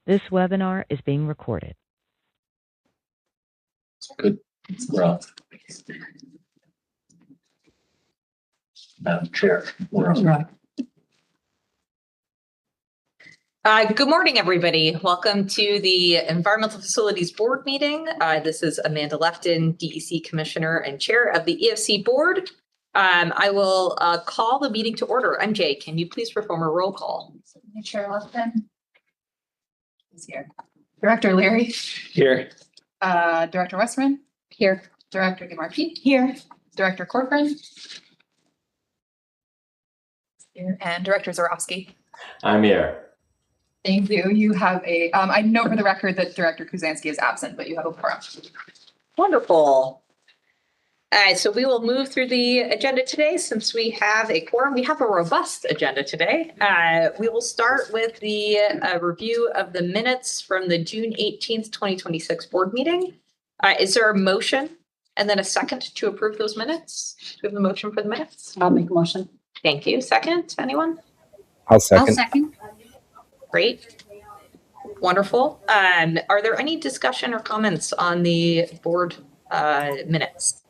This webinar is being recorded. Good. We're on. Madam Chair, we're on. Good morning, everybody. Welcome to the Environmental Facilities Board meeting. This is Amanda Lefton, DEC Commissioner and Chair of the EFC Board. I will call the meeting to order. MJ, can you please perform a roll call? Chair Lefton is here. Director Leary. Here. Director Westman. Here. Director DeMarchi. Here. Director Corcoran. Here. And Director Zorowski. I'm here. Thank you. You have a, I note for the record that Director Kuzanski is absent, but you have a quorum. Wonderful. So we will move through the agenda today. Since we have a quorum, we have a robust agenda today. We will start with the review of the minutes from the June 18th, 2026 board meeting. Is there a motion and then a second to approve those minutes? Do we have a motion for the minutes? I'll make a motion. Thank you. Second, anyone? I'll second. Great. Wonderful. Are there any discussion or comments on the board minutes?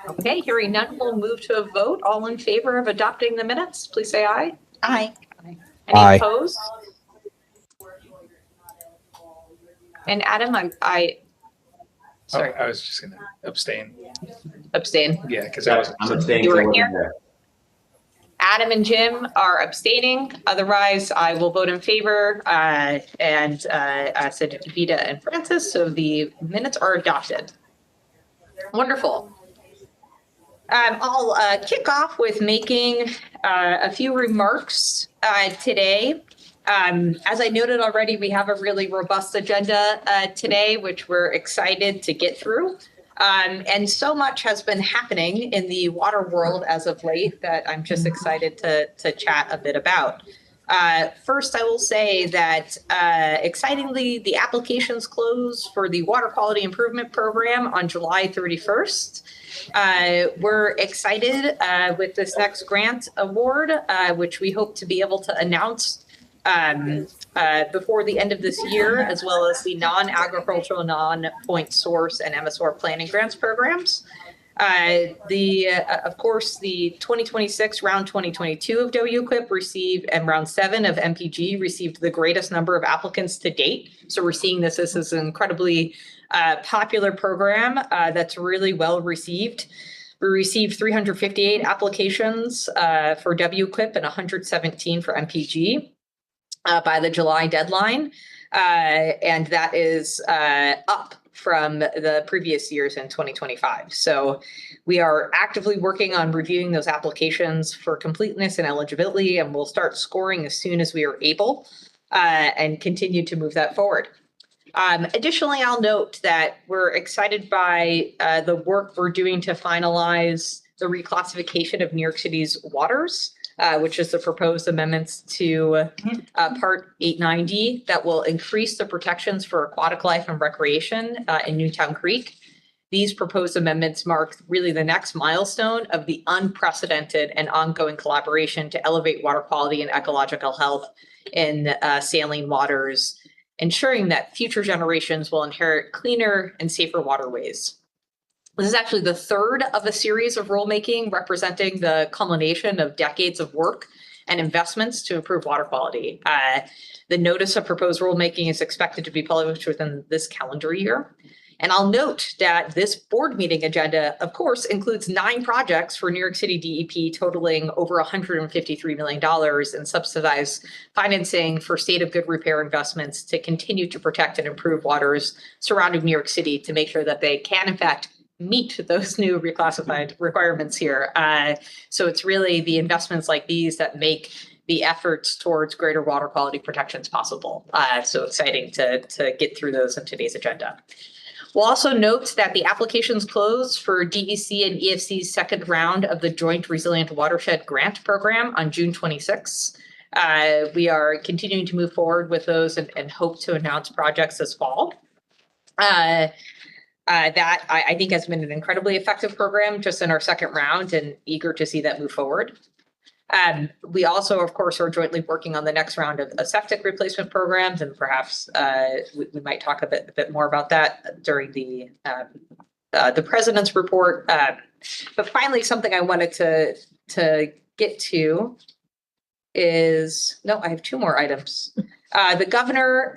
Okay, hearing none, we'll move to a vote. All in favor of adopting the minutes, please say aye. Aye. Any Aye. opposed? And Adam, sorry, I was just going to abstain. abstain. Yeah, because I was. I'm abstaining. You were so I wasn't here? there. Adam and Jim are abstaining. Otherwise, I will vote in favor. And I said Vita and Francis. So the minutes are adopted. Wonderful. I'll kick off with making a few remarks today. As I noted already, we have a really robust agenda today, which we're excited to get through. And so much has been happening in the water world as of late that I'm just excited to chat a bit about. First, I will say that excitingly, the applications close for the Water Quality Improvement Program on July 31st. We're excited with this next grant award, which we hope to be able to announce before the end of this year, as well as the non-agricultural, non-point source and MSOR planning grants programs. Of course, the 2026 round 2022 of WQIP received, and round 7 of MPG received the greatest number of applicants to date. So we're seeing this as an incredibly popular program that's really well received. We received 358 applications for WQIP and 117 for MPG by the July deadline. And that is up from the previous years in 2025. So we are actively working on reviewing those applications for completeness and eligibility, and we'll start scoring as soon as we are able and continue to move that forward. Additionally, I'll note that we're excited by the work we're doing to finalize the reclassification of New York City's waters, which is the proposed amendments to Part 890 that will increase the protections for aquatic life and recreation in Newtown Creek. These proposed amendments mark really the next milestone of the unprecedented and ongoing collaboration to elevate water quality and ecological health in saline waters, ensuring that future generations will inherit cleaner and safer waterways. This is actually the third of a series of rulemaking representing the culmination of decades of work and investments to improve water quality. The notice of proposed rulemaking is expected to be published within this calendar year. And I'll note that this board meeting agenda, of course, includes 9 projects for New York City DEP totaling over $153 million in subsidized financing for state of good repair investments to continue to protect and improve waters surrounding New York City to make sure that they can, in fact, meet those new reclassified requirements here. So it's really the investments like these that make the efforts towards greater water quality protections possible. So exciting to get through those in today's agenda. We'll also note that the applications closed for DEC and EFC's second round of the Joint Resilient Watershed Grant Program on June 26th. We are continuing to move forward with those and hope to announce projects this fall. That I think has been an incredibly effective program just in our second round, and eager to see that move forward. We also, of course, are jointly working on the next round of septic replacement programs, and perhaps we might talk a bit more about that during the president's report. But finally, something I wanted to get to is, no, I have two more items. The governor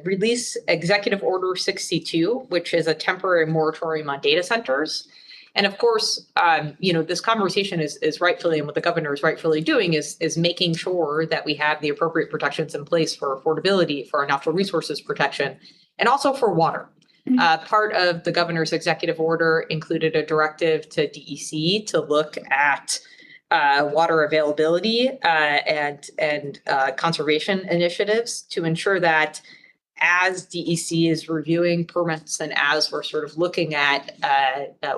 released Executive Order 62, which is a temporary moratorium on data centers. And of course, this conversation is rightfully, and what the governor is rightfully doing is making sure that we have the appropriate protections in place for affordability, for our natural resources protection, and also for water. Part of the governor's executive order included a directive to DEC to look at water availability and conservation initiatives to ensure that as DEC is reviewing permits and as we're sort of looking at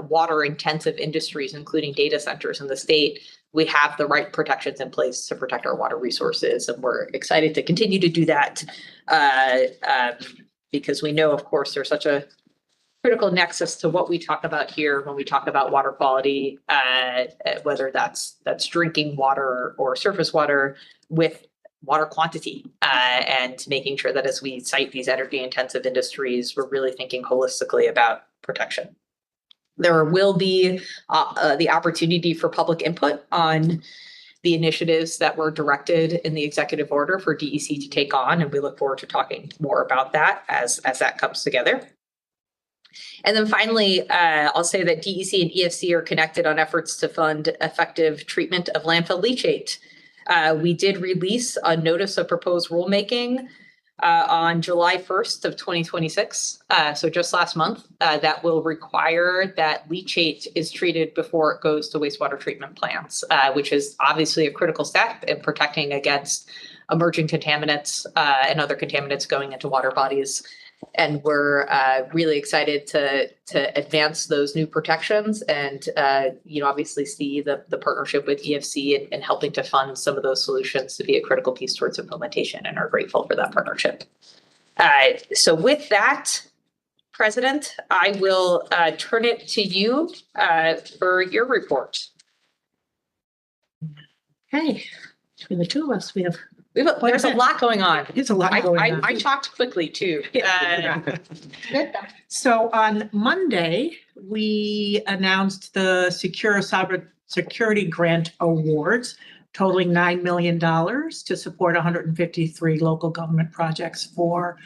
water intensive industries, including data centers in the state, we have the right protections in place to protect our water resources. And we're excited to continue to do that because we know, of course, there's such a critical nexus to what we talk about here when we talk about water quality, whether that's drinking water or surface water, with water quantity, and making sure that as we cite these energy intensive industries, we're really thinking holistically about protection. There will be the opportunity for public input on the initiatives that were directed in the executive order for DEC to take on, and we look forward to talking more about that as that comes together. And then finally, I'll say that DEC and EFC are connected on efforts to fund effective treatment of landfill leachate. We did release a notice of proposed rulemaking on July 1st of 2026, so just last month, that will require that leachate is treated before it goes to wastewater treatment plants, which is obviously a critical step in protecting against emerging contaminants and other contaminants going into water bodies. And we're really excited to advance those new protections and, obviously see the partnership with EFC in helping to fund some of those solutions to be a critical piece towards implementation, and are grateful for that partnership. So with that, President, I will turn it to you for your report. Hey, between the two of us, There's a lot going on. There's a lot going on. I talked quickly too. So on Monday, we announced the Secure Cybersecurity Grant Awards totaling $9 million to support 153 local government projects for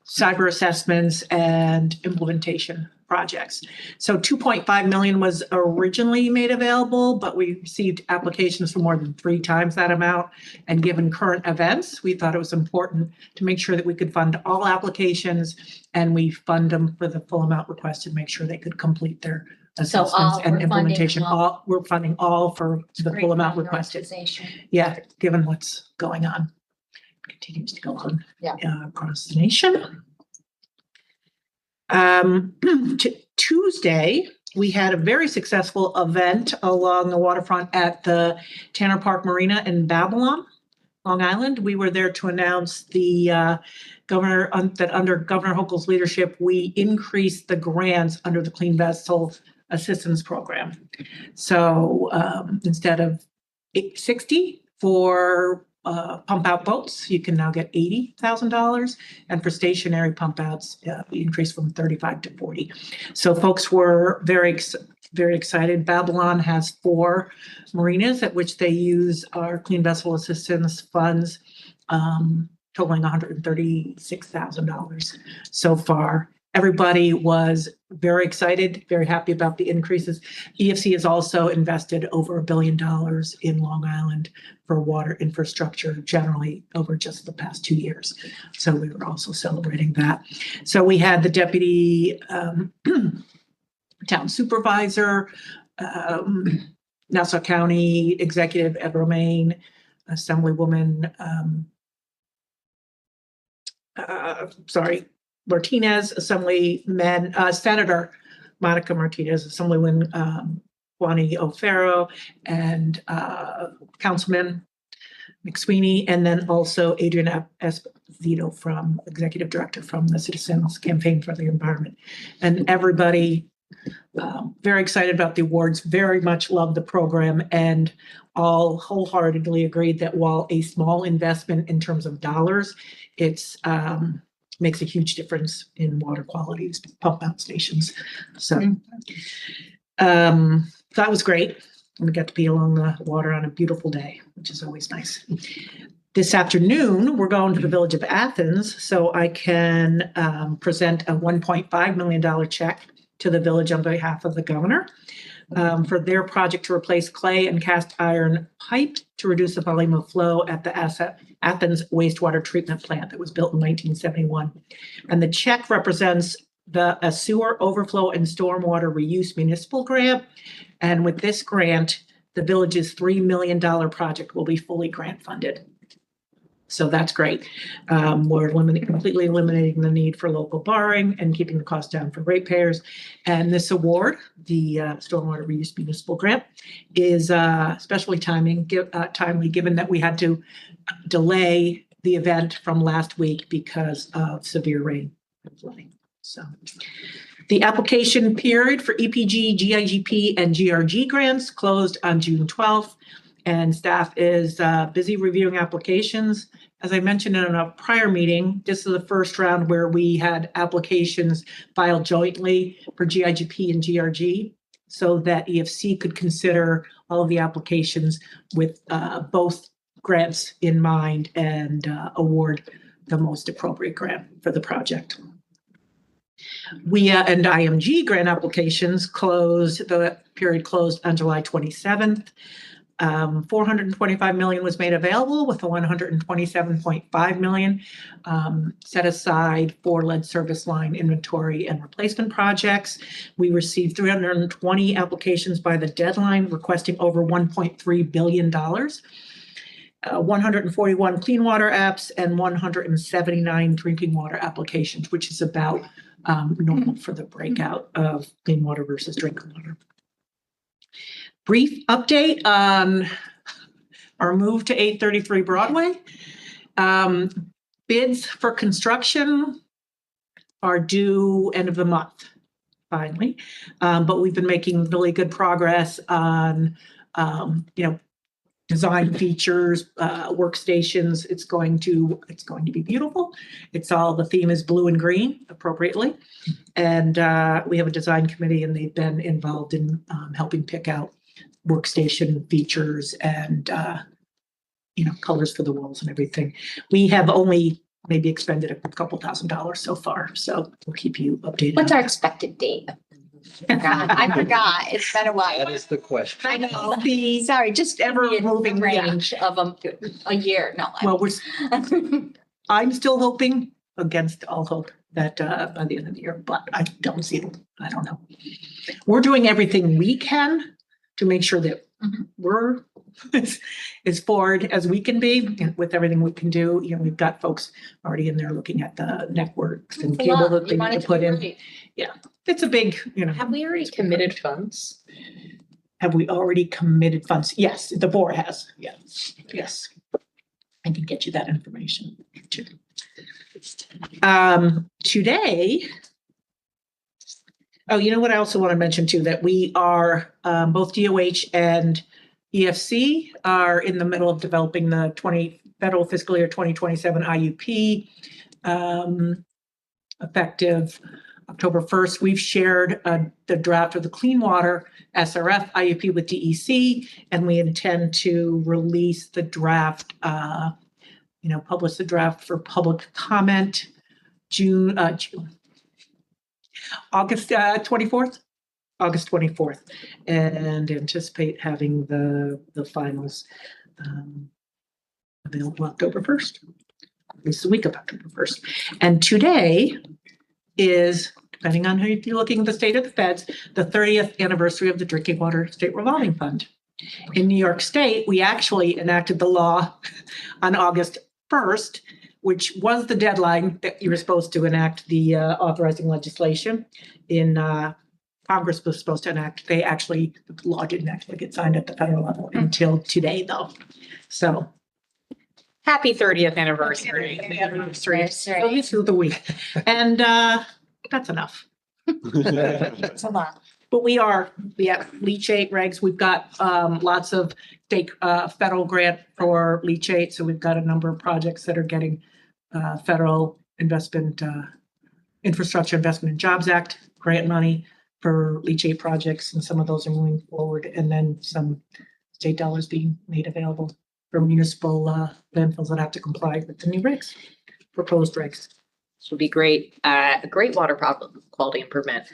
cyber assessments and implementation projects. So 2.5 million was originally made available, but we received applications for more than 3 times that amount. And given current events, we thought it was important to make sure that we could fund all applications, and we fund them for the full amount requested, make sure they could complete their assessments and implementation. We're funding all for the full amount requested. Yeah, given what's going on. Continues to go on across the nation. Tuesday, we had a very successful event along the waterfront at the Tanner Park Marina in Babylon, Long Island. We were there to announce the governor that under Governor Hochul's leadership, we increased the grants under the Clean Vessel Assistance Program. So instead of 60 for pump out boats, you can now get $80,000, and for stationary pump outs, we increased from 35 to 40. So folks were very excited. Babylon has 4 marinas at which they use our Clean Vessel Assistance funds, totaling $136,000 so far. Everybody was very excited, very happy about the increases. EFC has also invested over $1 billion in Long Island for water infrastructure generally over just the past 2 years. So we were also celebrating that. So we had the deputy town supervisor, Nassau County Executive Ed Romaine, Assemblywoman, Martinez, Senator Monica Martinez, Assemblywoman Juani O'Farrow, and Councilman McSweeney, and then also Adrian Esposito, from Executive Director from the Citizens Campaign for the Environment. And everybody very excited about the awards, very much love the program, and all wholeheartedly agreed that while a small investment in terms of dollars, it's makes a huge difference in water quality, pump out stations. So that was great. We got to be along the water on a beautiful day, which is always nice. This afternoon, we're going to the Village of Athens, so I can present a $1.5 million check to the village on behalf of the governor for their project to replace clay and cast iron pipe to reduce the volume of flow at the Athens wastewater treatment plant that was built in 1971. And the check represents a sewer overflow and stormwater reuse municipal grant. And with this grant, the village's $3 million project will be fully grant funded. So that's great. We're completely eliminating the need for local borrowing and keeping the cost down for ratepayers. And this award, the Stormwater Reuse Municipal Grant, is especially timely given that we had to delay the event from last week because of severe rain and flooding. So the application period for EPG, GIGP, and GRG grants closed on June 12th. And staff is busy reviewing applications. As I mentioned in a prior meeting, this is the first round where we had applications filed jointly for GIGP and GRG so that EFC could consider all of the applications with both grants in mind and award the most appropriate grant for the project. We and IMG grant applications the period closed on July 27th. 425 million was made available, with the 127.5 million set aside for lead service line inventory and replacement projects. We received 320 applications by the deadline, requesting over $1.3 billion. 141 clean water apps and 179 drinking water applications, which is about normal for the breakout of clean water versus drinking water. Brief update on our move to 833 Broadway. Bids for construction are due end of the month, finally. But we've been making really good progress on, design features, workstations. It's going to be beautiful. The theme is blue and green appropriately. And we have a design committee, and they've been involved in helping pick out workstation features and colors for the walls and everything. We have only maybe expended a couple $1,000s so far, so we'll keep you updated. What's our expected date? I forgot. It's been a while. That is the question. I know. Sorry, just ever moving range of a year. No. Well, I'm still hoping, against all hope, that by the end of the year, but I don't see it. I don't know. We're doing everything we can to make sure that we're as forward as we can be with everything we can do. We've got folks already in there looking at the networks and cable that they need to put in. Right. Yeah, it's a big, Have we already committed funds? Have we already committed funds? Yes, the board has. Yes. I can get you that information too. Today, you know what I also want to mention too, that we are, both DOH and EFC are in the middle of developing the federal fiscal year 2027 IUP, effective October 1st. We've shared the draft of the Clean Water SRF IUP with DEC, and we intend to release the draft, publish the draft for public comment August 24th, and anticipate having the finals available October 1st, at least the week of October 1st. And today is, depending on if you're looking at the state of the feds, the 30th anniversary of the Drinking Water State Revolving Fund. In New York State, we actually enacted the law on August 1st, which was the deadline that you were supposed to enact the authorizing legislation. In Congress was supposed to enact. The law didn't actually get signed at the federal level until today, though. So Happy 30th anniversary. So this is the week, and that's enough. It's a lot. But we have leachate regs. We've got lots of state federal grant for leachate. So we've got a number of projects that are getting federal investment, Infrastructure Investment and Jobs Act grant money for leachate projects, and some of those are moving forward. And then some state dollars being made available for municipal landfills that have to comply with the new regs, proposed regs. This would be great. A great water quality improvement.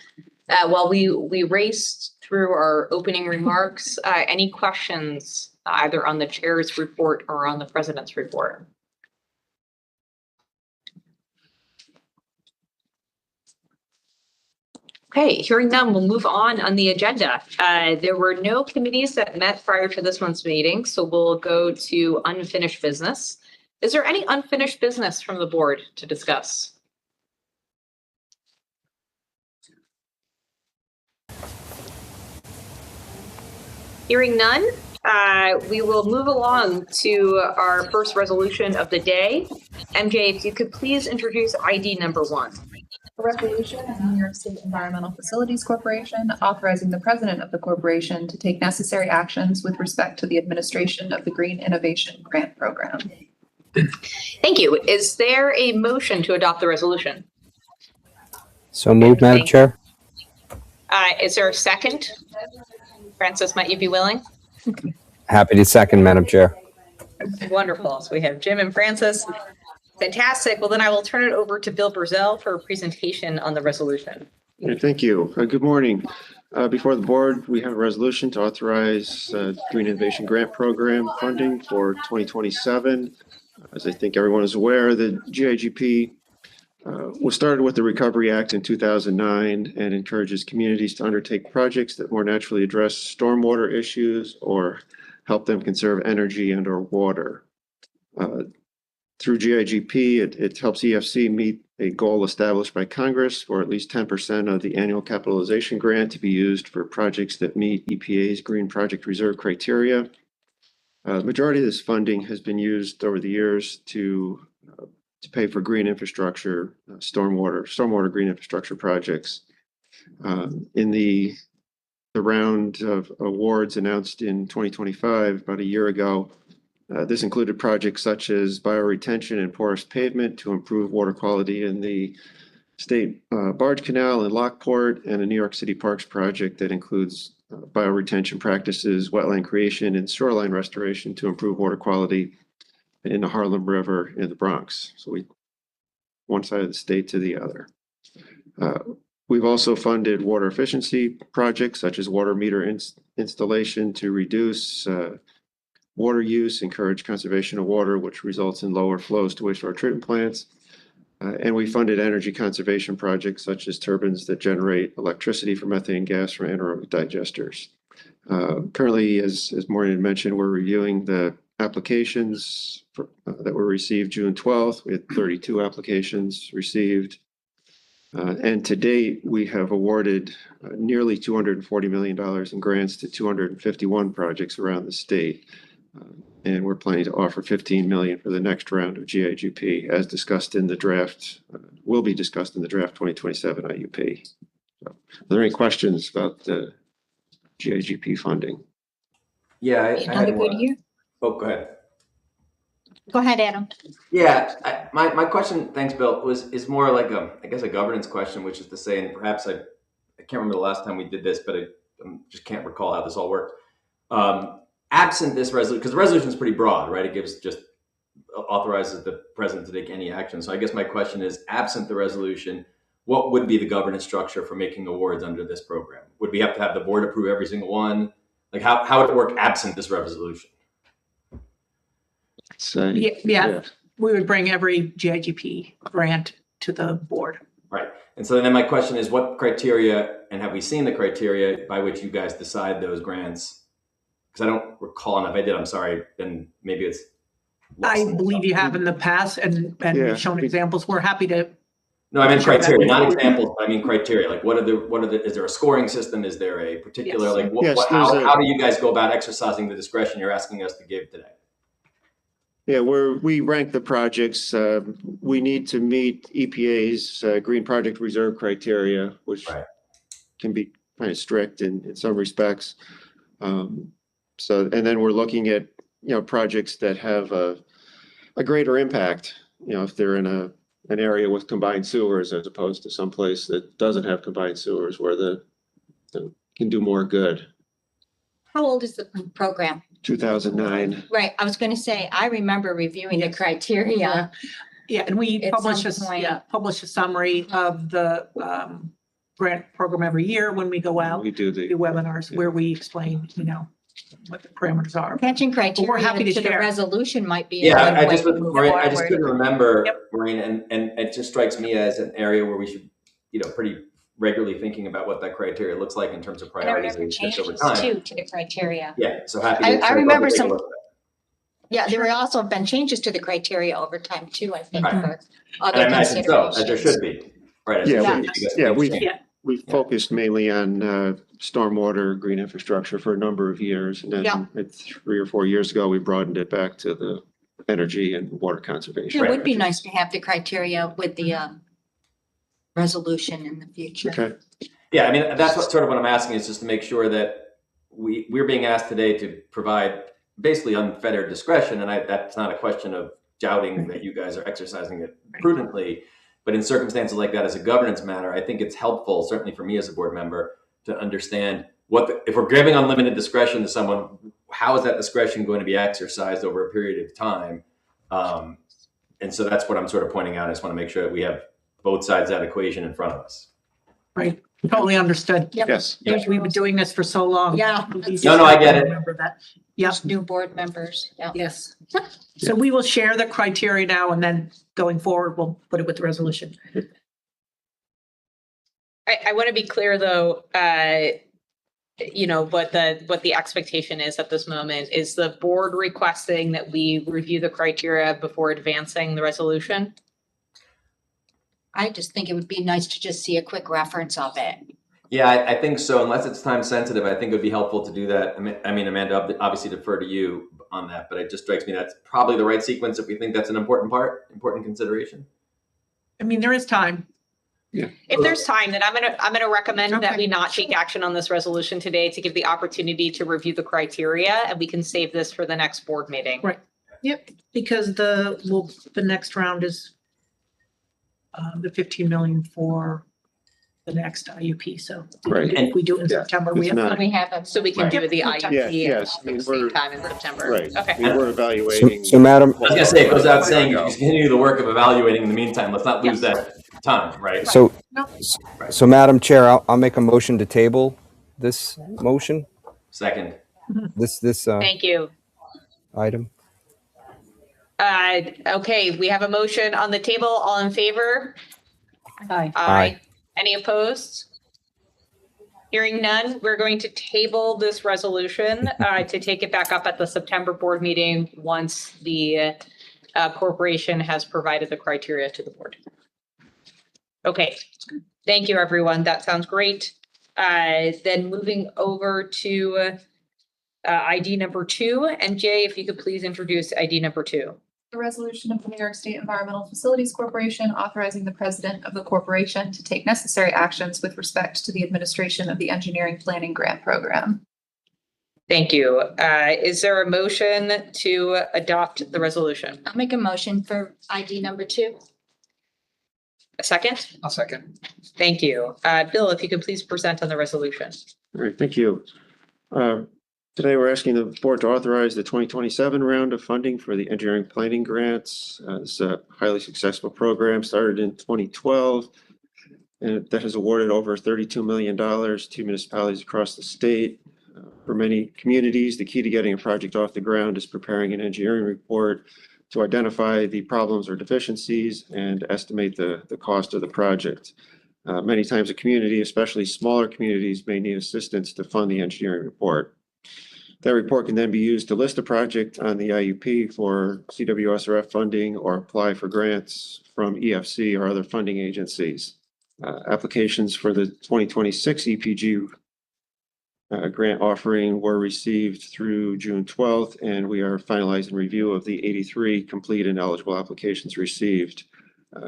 While we raced through our opening remarks, any questions either on the chair's report or on the president's report? Okay, hearing none, we'll move on the agenda. There were no committees that met prior to this month's meeting, so we'll go to unfinished business. Is there any unfinished business from the board to discuss? Hearing none, we will move along to our first resolution of the day. MJ, if you could please introduce ID number 1. A resolution of the New York State Environmental Facilities Corporation authorizing the president of the corporation to take necessary actions with respect to the administration of the Green Innovation Grant Program. Thank you. Is there a motion to adopt the resolution? So moved, Madam Chair. Is there a second? Francis, might you be willing? Happy to second, Madam Chair. Wonderful. So we have Jim and Francis. Fantastic. Well, then I will turn it over to Bill Burzell for a presentation on the resolution. Thank you. Good morning. Before the board, we have a resolution to authorize Green Innovation Grant Program funding for 2027. As I think everyone is aware, the GIGP was started with the Recovery Act in 2009 and encourages communities to undertake projects that more naturally address stormwater issues or help them conserve energy and or water. Through GIGP, it helps EFC meet a goal established by Congress for at least 10% of the annual capitalization grant to be used for projects that meet EPA's Green Project Reserve criteria. The majority of this funding has been used over the years to pay for green infrastructure, stormwater green infrastructure projects. In the round of awards announced in 2025, about a year ago, this included projects such as bioretention and porous pavement to improve water quality in the State Barge Canal in Lockport, and a New York City Parks project that includes bioretention practices, wetland creation, and shoreline restoration to improve water quality in the Harlem River in the Bronx. So one side of the state to the other. We've also funded water efficiency projects such as water meter installation to reduce water use, encourage conservation of water, which results in lower flows to wastewater treatment plants. And we funded energy conservation projects such as turbines that generate electricity from methane gas from anaerobic digesters. Currently, as Maureen had mentioned, we're reviewing the applications that were received June 12th. We had 32 applications received. And to date, we have awarded nearly $240 million in grants to 251 projects around the state. And we're planning to offer $15 million for the next round of GIGP, as discussed in the draft, will be discussed in the draft 2027 IUP. So, are there any questions about the GIGP funding? Yeah, I Another had good one. year. Oh, go ahead. Go ahead, Adam. Yeah, my question, thanks, Bill, is more like I guess a governance question, which is to say, and perhaps I can't remember the last time we did this, but I just can't recall how this all worked. Absent this resolution, because the resolution is pretty broad, right? It just authorizes the president to take any action. So I guess my question is, absent the resolution, what would be the governance structure for making awards under this program? Would we have to have the board approve every single one? Like how would it work absent this resolution? Yeah, we would bring every GIGP grant to the board. Right. And so then my question is, what criteria, and have we seen the criteria by which you guys decide those grants? Because I don't recall, and if I did, I'm sorry, then maybe it's. I believe you have in the past, and we've shown examples. We're happy to. No, I meant criteria, not examples, but I mean criteria. Like what are the, is there a scoring system? Is there a particular, Yes. how do you guys go about exercising the discretion you're asking us to give today? Yeah, we rank the projects. We need to meet EPA's Green Project Reserve criteria, which Right. can be kind of strict in some respects. So, and then we're looking at, projects that have a greater impact, if they're in an area with combined sewers as opposed to someplace that doesn't have combined sewers where the can do more good. How old is the program? 2009. Right, I was gonna say, I remember reviewing the criteria. Yeah, and we At publish some point. publish a summary of the grant program every year when we go out, We do do webinars where we explain, what the parameters are. Catching happy criteria to to the share. resolution might be. a Yeah, good I way just, to move Maureen, I just forward. couldn't remember, Yep. Maureen, and it just strikes me as an area where we should, pretty regularly thinking about what that criteria looks like in terms of And I priorities remember and shifts over changes time. too to the criteria. Yeah, so happy. I to sort of remember take a some- look at that. Yeah, there also have been changes to the criteria over time too, I think, Right. for And I other imagine so, as there considerations. should be, right? As Yeah, there should we- be, because yeah, things we- change. We've focused mainly on stormwater, green infrastructure for a number of years. And Yeah. then 3 or 4 years ago, we broadened it back to the energy and water conservation. It would be nice to have the criteria with the resolution in the future. Okay, Yeah, I mean, that's what I'm asking, is just to make sure that we're being asked today to provide basically unfettered discretion, and that's not a question of doubting that you guys are exercising it prudently, but in circumstances like that, as a governance matter, I think it's helpful, certainly for me as a board member, to understand if we're giving unlimited discretion to someone, how is that discretion going to be exercised over a period of time? And so that's what I'm sort of pointing out. I just want to make sure that we have both sides of that equation in front of us. Right, totally understood. Yep. yes. We've been doing this for so long. Yeah. No, I get it. Remember that. Yeah, New board members, yeah. yes. So we will share the criteria now, and then going forward, we'll put it with the resolution. I want to be clear though, what the expectation is at this moment. Is the board requesting that we review the criteria before advancing the resolution? I just think it would be nice to just see a quick reference of it. Yeah, I think so. Unless it's time sensitive, I think it would be helpful to do that. I mean, Amanda, I'll obviously defer to you on that, but it just strikes me that's probably the right sequence if we think that's an important consideration. I mean, there is time. If there's time, then I'm gonna recommend that Okay. we not take action on this resolution today to give the opportunity to review the criteria, and we can save this for the next board meeting. Right. Yep, because the next round is the 15 million for the next IUP, so. Right. If we do it in Yeah, September, it's we have. not- We have a. So we can Right. do the Yeah, IUP yes. I at mean, the same we're- time in September. Right. Okay. We were evaluating. So Madam, I was gonna say, it goes without saying, you continue the work of evaluating in the meantime. Let's not lose that time, right? so, No. so Madam Chair, I'll make a motion to table this motion, Second. this Thank you. item. Okay, we have a motion on the table. All in favor? Aye. Aye. Any opposed? Hearing none, we're going to table this resolution to take it back up at the September board meeting once the corporation has provided the criteria to the board. Okay, thank you, everyone. That sounds great. Then moving over to ID number 2. And Jay, if you could please introduce ID number 2. A resolution of the New York State Environmental Facilities Corporation authorizing the president of the corporation to take necessary actions with respect to the administration of the engineering planning grant program. Thank you. Is there a motion to adopt the resolution? I'll make a motion for ID number 2. A second? I'll second. Thank you. Bill, if you could please present on the resolution. All right, thank you. Today, we're asking the board to authorize the 2027 round of funding for the engineering planning grants. It's a highly successful program, started in 2012, and that has awarded over $32 million to municipalities across the state. For many communities, the key to getting a project off the ground is preparing an engineering report to identify the problems or deficiencies and estimate the cost of the project. Many times a community, especially smaller communities, may need assistance to fund the engineering report. That report can then be used to list a project on the IUP for CWSRF funding or apply for grants from EFC or other funding agencies. Applications for the 2026 EPG grant offering were received through June 12th, and we are finalizing review of the 83 complete and eligible applications received.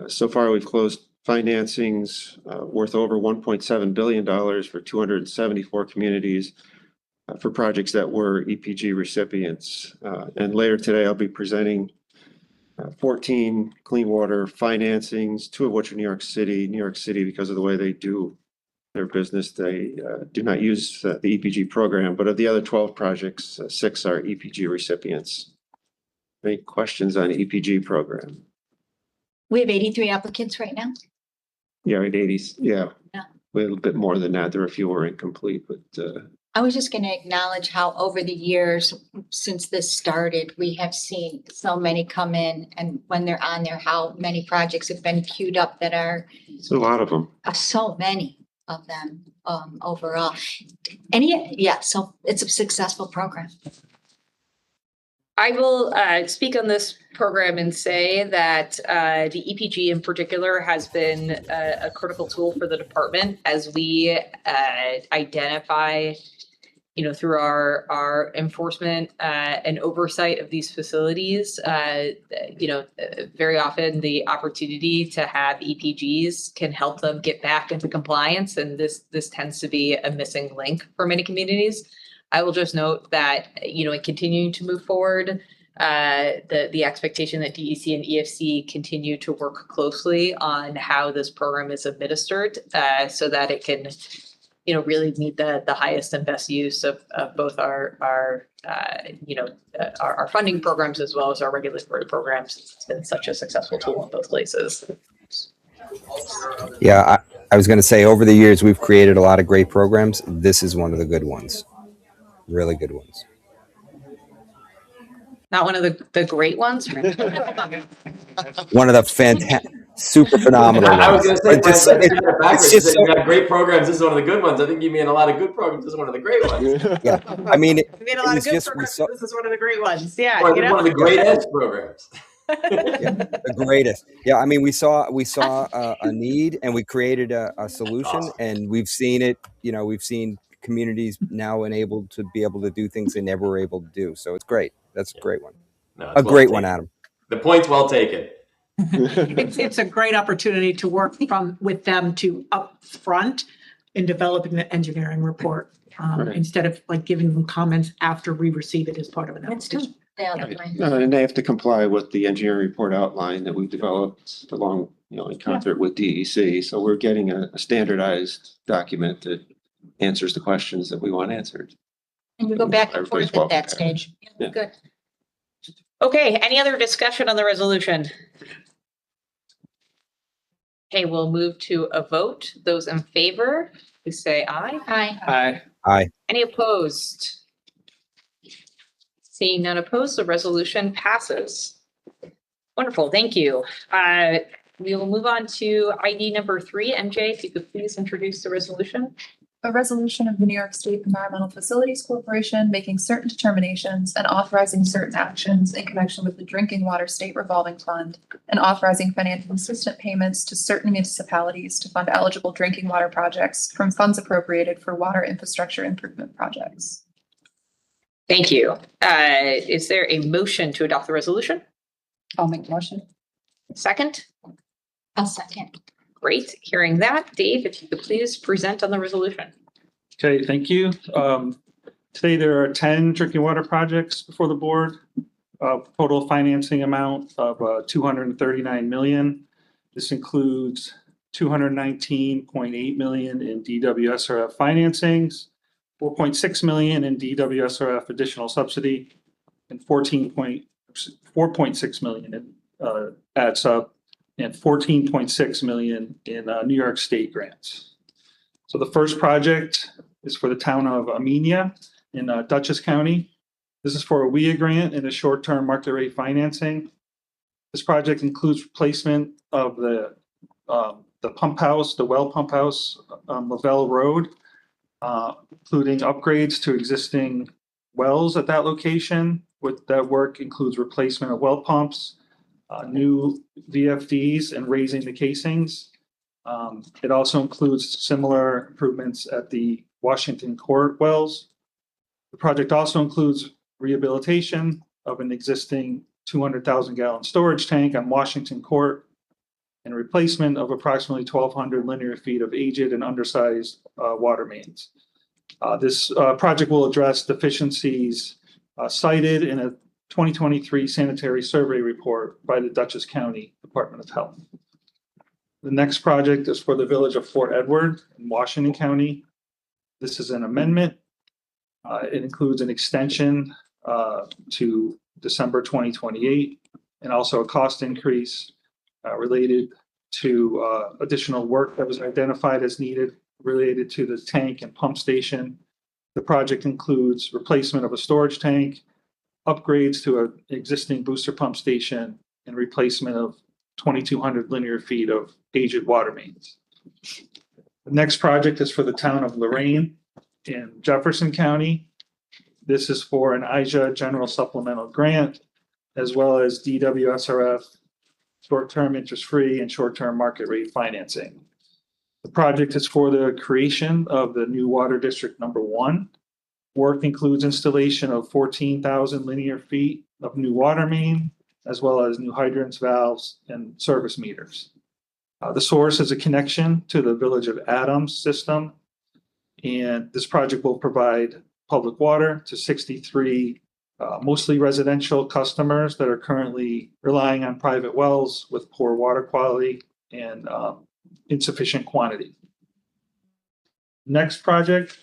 So far, we've closed financings worth over $1.7 billion for 274 communities for projects that were EPG recipients. And later today, I'll be presenting 14 clean water financings, 2 of which are New York City. New York City, because of the way they do their business, they do not use the EPG program, but of the other 12 projects, 6 are EPG recipients. Any questions on EPG program? We have 83 applicants right now. Yeah, at 80, yeah. Yeah. A little bit more than that. There are a few were incomplete, but I was just going to acknowledge how over the years since this started, we have seen so many come in, and when they're on there, how many projects have been queued up that are it's a lot of them. so many of them overall. So it's a successful program. I will speak on this program and say that the EPG in particular has been a critical tool for the department as we identify, through our enforcement and oversight of these facilities, very often the opportunity to have EPGs can help them get back into compliance. And this tends to be a missing link for many communities. I will just note that, in continuing to move forward, the expectation that DEC and EFC continue to work closely on how this program is administered so that it can, really meet the highest and best use of both our funding programs as well as our regulatory programs. It's been such a successful tool in both places. Yeah, I was going to say, over the years, we've created a lot of great programs. This is one of the good ones. Really good ones. Not one of the great ones. One of the super phenomenal ones. I was going to say, Just, backwards. just so, you got great programs. This is one of the good ones. I think you mean a lot of good programs. This is one of the great ones. yeah, I mean, We made a lot of good programs. This is one of the great ones. Yeah, one of the greatest programs. Yeah, the greatest. Yeah, I mean, we saw a need, and we created a solution, Awesome. and we've seen it. We've seen communities now enabled to be able to do things they never were able to do. So it's great. That's a great one. No, A great one, Adam. The point's well taken. It's a great opportunity to work with them to upfront in developing the engineering report Right. instead of giving them comments after we receive it as part of an application. And they have to comply with the engineering report outline that we've developed along, in concert with DEC. So we're getting a standardized document that answers the questions that we want answered. And you go back and Everybody's forth at that welcome. stage. Yeah. Good. Okay, any other discussion on the resolution? Okay, we'll move to a vote. Those in favor, please say aye. Aye. Aye. Any opposed? Seeing none opposed, the resolution passes. Wonderful, thank you. We will move on to ID number 3. MJ, if you could please introduce the resolution. A resolution of the New York State Environmental Facilities Corporation making certain determinations and authorizing certain actions in connection with the Drinking Water State Revolving Fund and authorizing financial assistance payments to certain municipalities to fund eligible drinking water projects from funds appropriated for water infrastructure improvement projects. Thank you. Is there a motion to adopt the resolution? I'll make a motion. Second? I'll second. Great, hearing that. Dave, if you could please present on the resolution. Okay, thank you. Today there are 10 drinking water projects before the board. Total financing amount of $239 million. This includes $219.8 million in DWSRF financings, $4.6 million in DWSRF additional subsidy, and $4.6 million in adds up, and $14.6 million in New York State grants. So the first project is for the town of Amenia in Dutchess County. This is for a WIA grant and a short-term market rate financing. This project includes replacement of the pump house, the well pump house on Lavelle Road, including upgrades to existing wells at that location. With that work includes replacement of well pumps, new VFDs, and raising the casings. It also includes similar improvements at the Washington Court wells. The project also includes rehabilitation of an existing 200,000 gallon storage tank on Washington Court and replacement of approximately 1,200 linear feet of aged and undersized water mains. This project will address deficiencies cited in a 2023 sanitary survey report by the Dutchess County Department of Health. The next project is for the village of Fort Edward in Washington County. This is an amendment. It includes an extension to December 2028 and also a cost increase related to additional work that was identified as needed related to the tank and pump station. The project includes replacement of a storage tank, upgrades to an existing booster pump station, and replacement of 2,200 linear feet of aged water mains. The next project is for the town of Lorraine in Jefferson County. This is for an IJA general supplemental grant, as well as DWSRF short-term interest-free and short-term market rate financing. The project is for the creation of the new water district number 1. Work includes installation of 14,000 linear feet of new water main, as well as new hydrants, valves, and service meters. The source is a connection to the Village of Adams system, and this project will provide public water to 63 mostly residential customers that are currently relying on private wells with poor water quality and insufficient quantity. Next project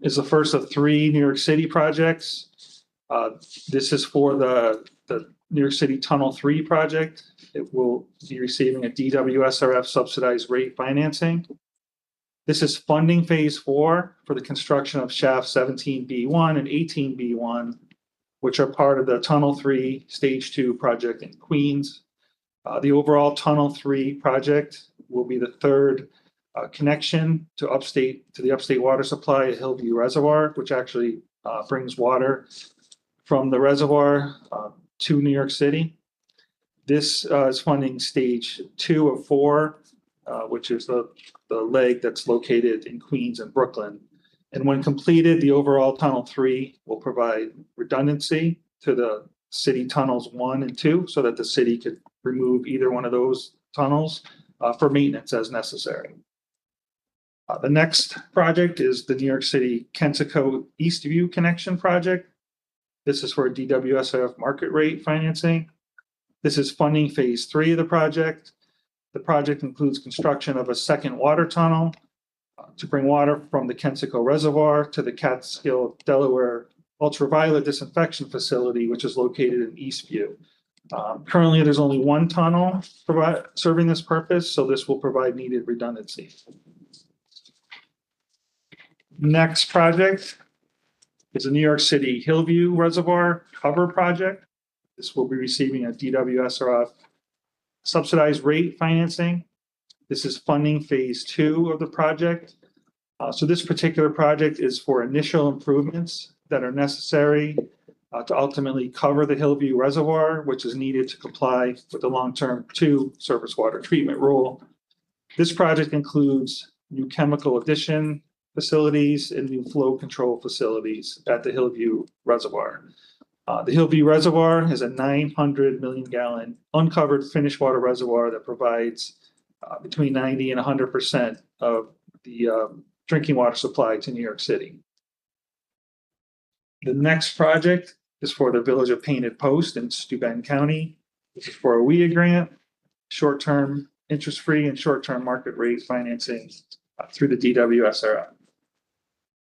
is the first of 3 New York City projects. This is for the New York City Tunnel 3 project. It will be receiving a DWSRF subsidized rate financing. This is funding phase 4 for the construction of shaft 17B1 and 18B1, which are part of the Tunnel 3 Stage 2 project in Queens. The overall Tunnel 3 project will be the 3rd connection to the upstate water supply at Hillview Reservoir, which actually brings water from the reservoir to New York City. This is funding stage 2 of 4, which is the leg that's located in Queens and Brooklyn. And when completed, the overall Tunnel 3 will provide redundancy to the city tunnels 1 and 2 so that the city could remove either one of those tunnels for maintenance as necessary. The next project is the New York City Kensico Eastview Connection Project. This is for DWSRF market rate financing. This is funding phase 3 of the project. The project includes construction of a second water tunnel to bring water from the Kensico Reservoir to the Catskill, Delaware ultraviolet disinfection facility, which is located in Eastview. Currently, there's only 1 tunnel serving this purpose, so this will provide needed redundancy. Next project is a New York City Hillview Reservoir cover project. This will be receiving a DWSRF subsidized rate financing. This is funding phase 2 of the project. So this particular project is for initial improvements that are necessary to ultimately cover the Hillview Reservoir, which is needed to comply with the long-term 2 surface water treatment rule. This project includes new chemical addition facilities and new flow control facilities at the Hillview Reservoir. The Hillview Reservoir is a 900 million gallon uncovered finished water reservoir that provides between 90 and 100% of the drinking water supply to New York City. The next project is for the Village of Painted Post in Steuben County. This is for a WIA grant, short-term interest-free and short-term market rate financing through the DWSRF.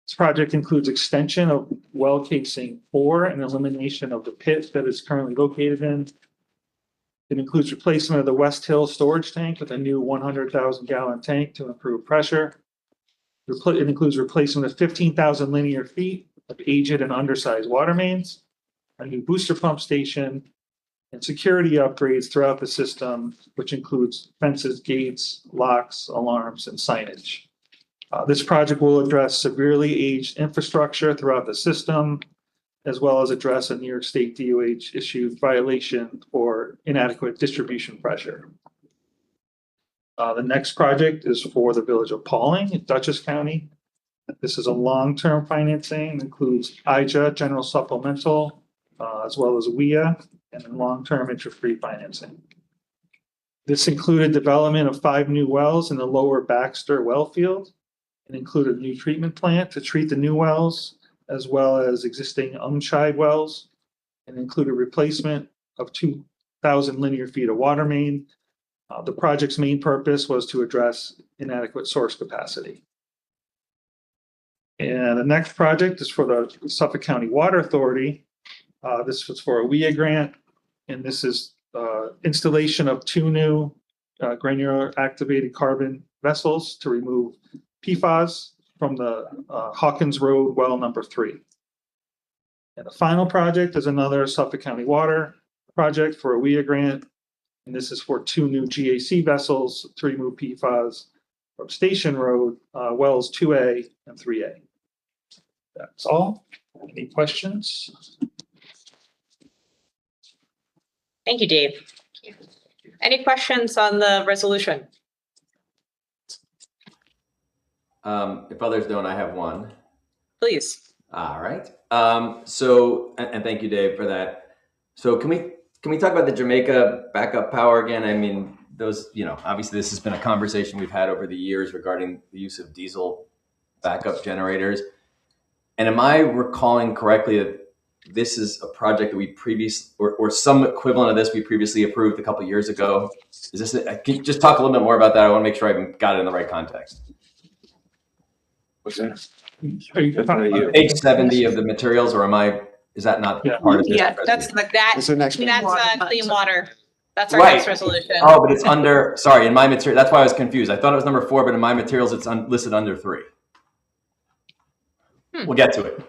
This project includes extension of well casing 4 and elimination of the pit that is currently located in. It includes replacement of the West Hill storage tank with a new 100,000 gallon tank to improve pressure. It includes replacement of 15,000 linear feet of aged and undersized water mains, a new booster pump station, and security upgrades throughout the system, which includes fences, gates, locks, alarms, and signage. This project will address severely aged infrastructure throughout the system, as well as address a New York State DOH issued violation for inadequate distribution pressure. The next project is for the Village of Pauling in Dutchess County. This is a long-term financing, includes IJA, general supplemental, as well as WIA, and then long-term interest-free financing. This included development of 5 new wells in the lower Baxter well field, and included a new treatment plant to treat the new wells, as well as existing unchied wells, and included replacement of 2,000 linear feet of water main. The project's main purpose was to address inadequate source capacity. And the next project is for the Suffolk County Water Authority. This was for a WIA grant, and this is installation of 2 new granular activated carbon vessels to remove PFAS from the Hawkins Road well number 3. And the final project is another Suffolk County Water project for a WIA grant, and this is for 2 new GAC vessels to remove PFAS from Station Road, wells 2A and 3A. That's all. Any questions? Thank you, Dave. Any questions on the resolution? If others don't, I have one. Please. All right. And thank you, Dave, for that. So can we talk about the Jamaica backup power again? I mean, those, obviously this has been a conversation we've had over the years regarding the use of diesel backup generators. And am I recalling correctly that this is a project that we or some equivalent of this we previously approved a couple of years ago? Is this? Can you just talk a little bit more about that? I want to make sure I got it in the right context. What's that? Page 70 of the materials, or is that not part of this? Yeah, that's It's the next one. clean water. That's our Right. next resolution. Oh, but it's in my material. That's why I was confused. I thought it was number 4, but in my materials, it's listed under 3. We'll get to it.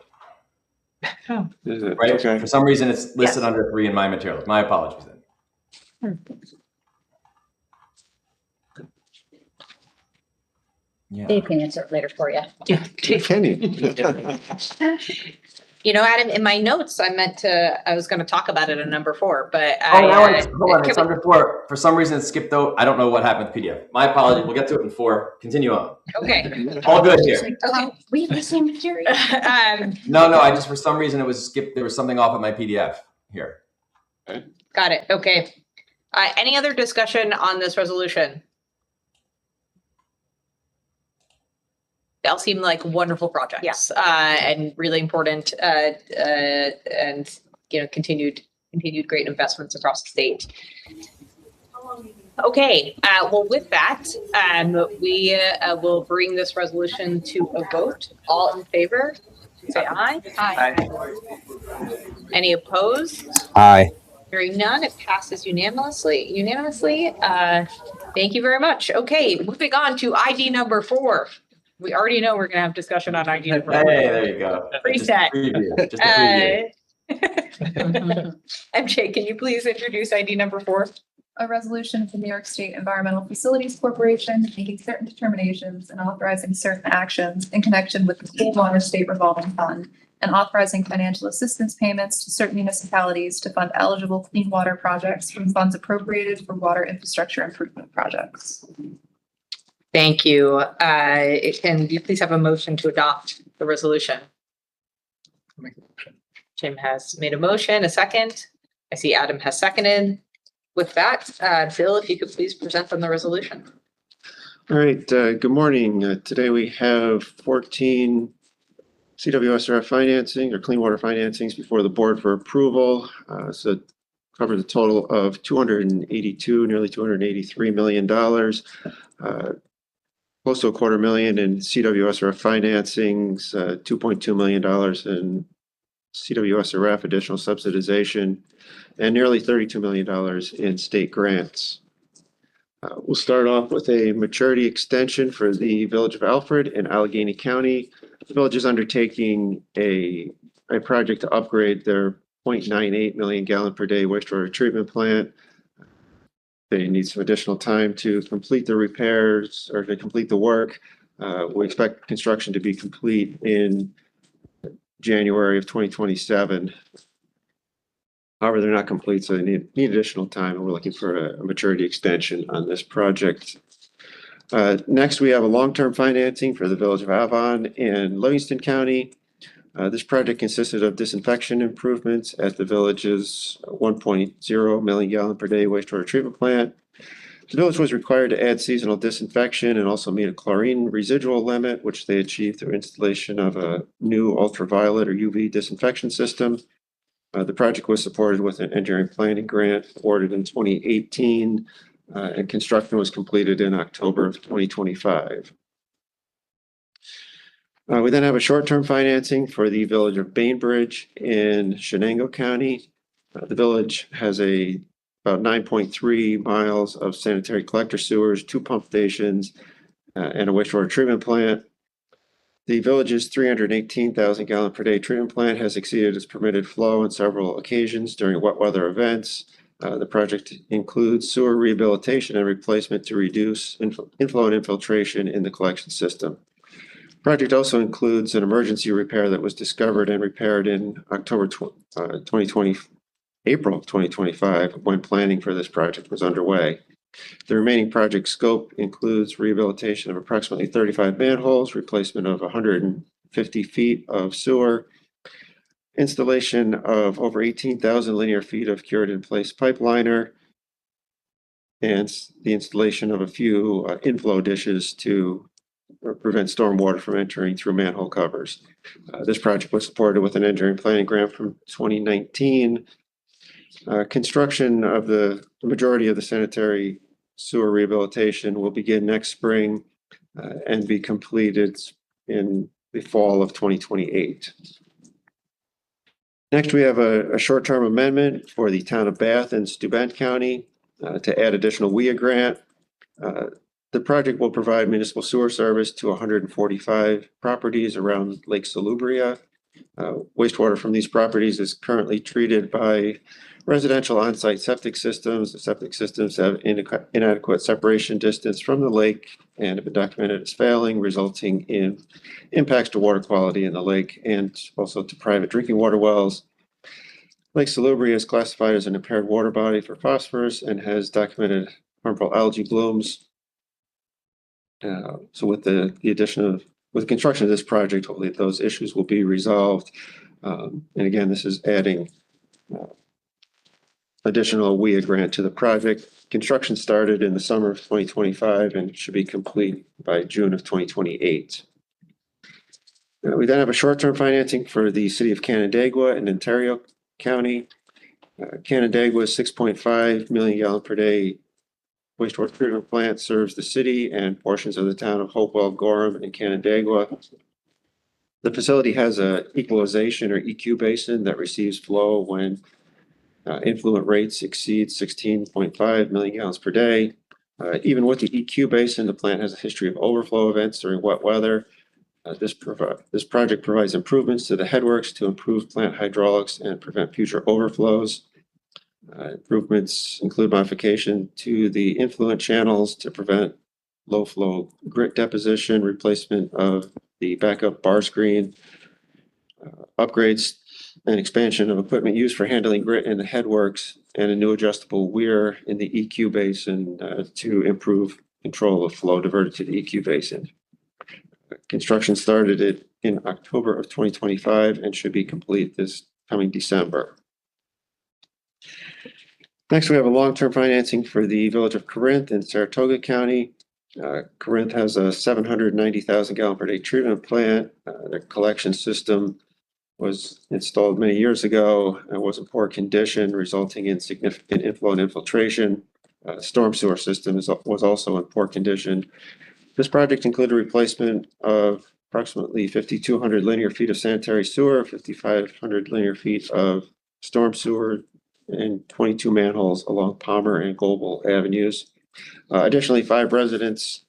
Is it? Right? Okay. For some reason, it's listed under 3 in my materials. My apologies then. Yeah. Dave can answer it later for you. Can you? Adam, in my notes, I was going to talk about it in number 4, but Hold on. It's under 4. For some reason, it skipped out. I don't know what happened with PDF. My apologies. We'll get to it in 4. Continue on. Okay. All good here. Okay. We have the same material. No. I just, for some reason, it was skipped. There was something off of my PDF here. Got it. Okay. Any other discussion on this resolution? They all seem like wonderful projects, and really important, and continued great investments across the state. Okay, well, with that, we will bring this resolution to a vote. All in favor, say aye. Aye. Any opposed? Aye. Hearing none, it passes unanimously. Thank you very much. Okay, moving on to ID number 4. We already know we're going to have discussion on ID number 4. Hey, there you go. Preset. Just a preview. MJ, can you please introduce ID number 4? A resolution of the New York State Environmental Facilities Corporation making certain determinations and authorizing certain actions in connection with the Clean Water State Revolving Fund and authorizing financial assistance payments to certain municipalities to fund eligible clean water projects from funds appropriated for water infrastructure improvement projects. Thank you. Can you please have a motion to adopt the resolution? Jim has made a motion, a second. I see Adam has seconded. With that, Bill, if you could please present on the resolution. All right. Good morning. Today we have 14 CWSRF financing or clean water financings before the board for approval. So covers a total of nearly $283 million. Close to $250,000 in CWSRF financings, $2.2 million in CWSRF additional subsidization, and nearly $32 million in state grants. We'll start off with a maturity extension for the Village of Alfred in Allegheny County. The village is undertaking a project to upgrade their 0.98 million gallon per day wastewater treatment plant. They need some additional time to complete the repairs or to complete the work. We expect construction to be complete in January of 2027. However, they're not complete, so they need additional time, and we're looking for a maturity extension on this project. Next, we have a long-term financing for the Village of Avon in Livingston County. This project consisted of disinfection improvements at the village's 1.0 million gallon per day wastewater treatment plant. The village was required to add seasonal disinfection and also meet a chlorine residual limit, which they achieved through installation of a new ultraviolet or UV disinfection system. The project was supported with an engineering planning grant awarded in 2018, and construction was completed in October of 2025. We then have a short-term financing for the village of Bainbridge in Shenango County. The village has about 9.3 miles of sanitary collector sewers, 2 pump stations, and a wastewater treatment plant. The village's 318,000 gallon per day treatment plant has exceeded its permitted flow on several occasions during wet weather events. The project includes sewer rehabilitation and replacement to reduce inflow and infiltration in the collection system. The project also includes an emergency repair that was discovered and repaired in April of 2025 when planning for this project was underway. The remaining project scope includes rehabilitation of approximately 35 manholes, replacement of 150 feet of sewer, installation of over 18,000 linear feet of cured in place pipe liner, and the installation of a few inflow dishes to prevent stormwater from entering through manhole covers. This project was supported with an engineering planning grant from 2019. Construction of the majority of the sanitary sewer rehabilitation will begin next spring and be completed in the fall of 2028. Next, we have a short-term amendment for the town of Bath and Steuben County to add additional WIA grant. The project will provide municipal sewer service to 145 properties around Lake Salubria. Wastewater from these properties is currently treated by residential on-site septic systems. The septic systems have inadequate separation distance from the lake and have been documented as failing, resulting in impacts to water quality in the lake and also to private drinking water wells. Lake Salubria is classified as an impaired water body for phosphorus and has documented harmful algae blooms. So with the construction of this project, hopefully those issues will be resolved. And again, this is adding additional WIA grant to the project. Construction started in the summer of 2025 and should be complete by June of 2028. We then have a short-term financing for the city of Canandaigua in Ontario County. Canandaigua's 6.5 million gallon per day wastewater treatment plant serves the city and portions of the town of Hopewell, Gorham, and Canandaigua. The facility has an equalization or EQ basin that receives flow when influent rates exceed 16.5 million gallons per day. Even with the EQ basin, the plant has a history of overflow events during wet weather. This project provides improvements to the headworks to improve plant hydraulics and prevent future overflows. Improvements include modification to the influent channels to prevent low flow grit deposition, replacement of the backup bar screen, upgrades and expansion of equipment used for handling grit in the headworks, and a new adjustable weir in the EQ basin to improve control of flow diverted to the EQ basin. Construction started in October of 2025 and should be complete this coming December. Next, we have a long-term financing for the village of Corinth in Saratoga County. Corinth has a 790,000 gallon per day treatment plant. Their collection system was installed many years ago and was in poor condition, resulting in significant inflow and infiltration. Storm sewer system was also in poor condition. This project included replacement of approximately 5,200 linear feet of sanitary sewer, 5,500 linear feet of storm sewer, and 22 manholes along Palmer and Goebel Avenues. Additionally, 5 residents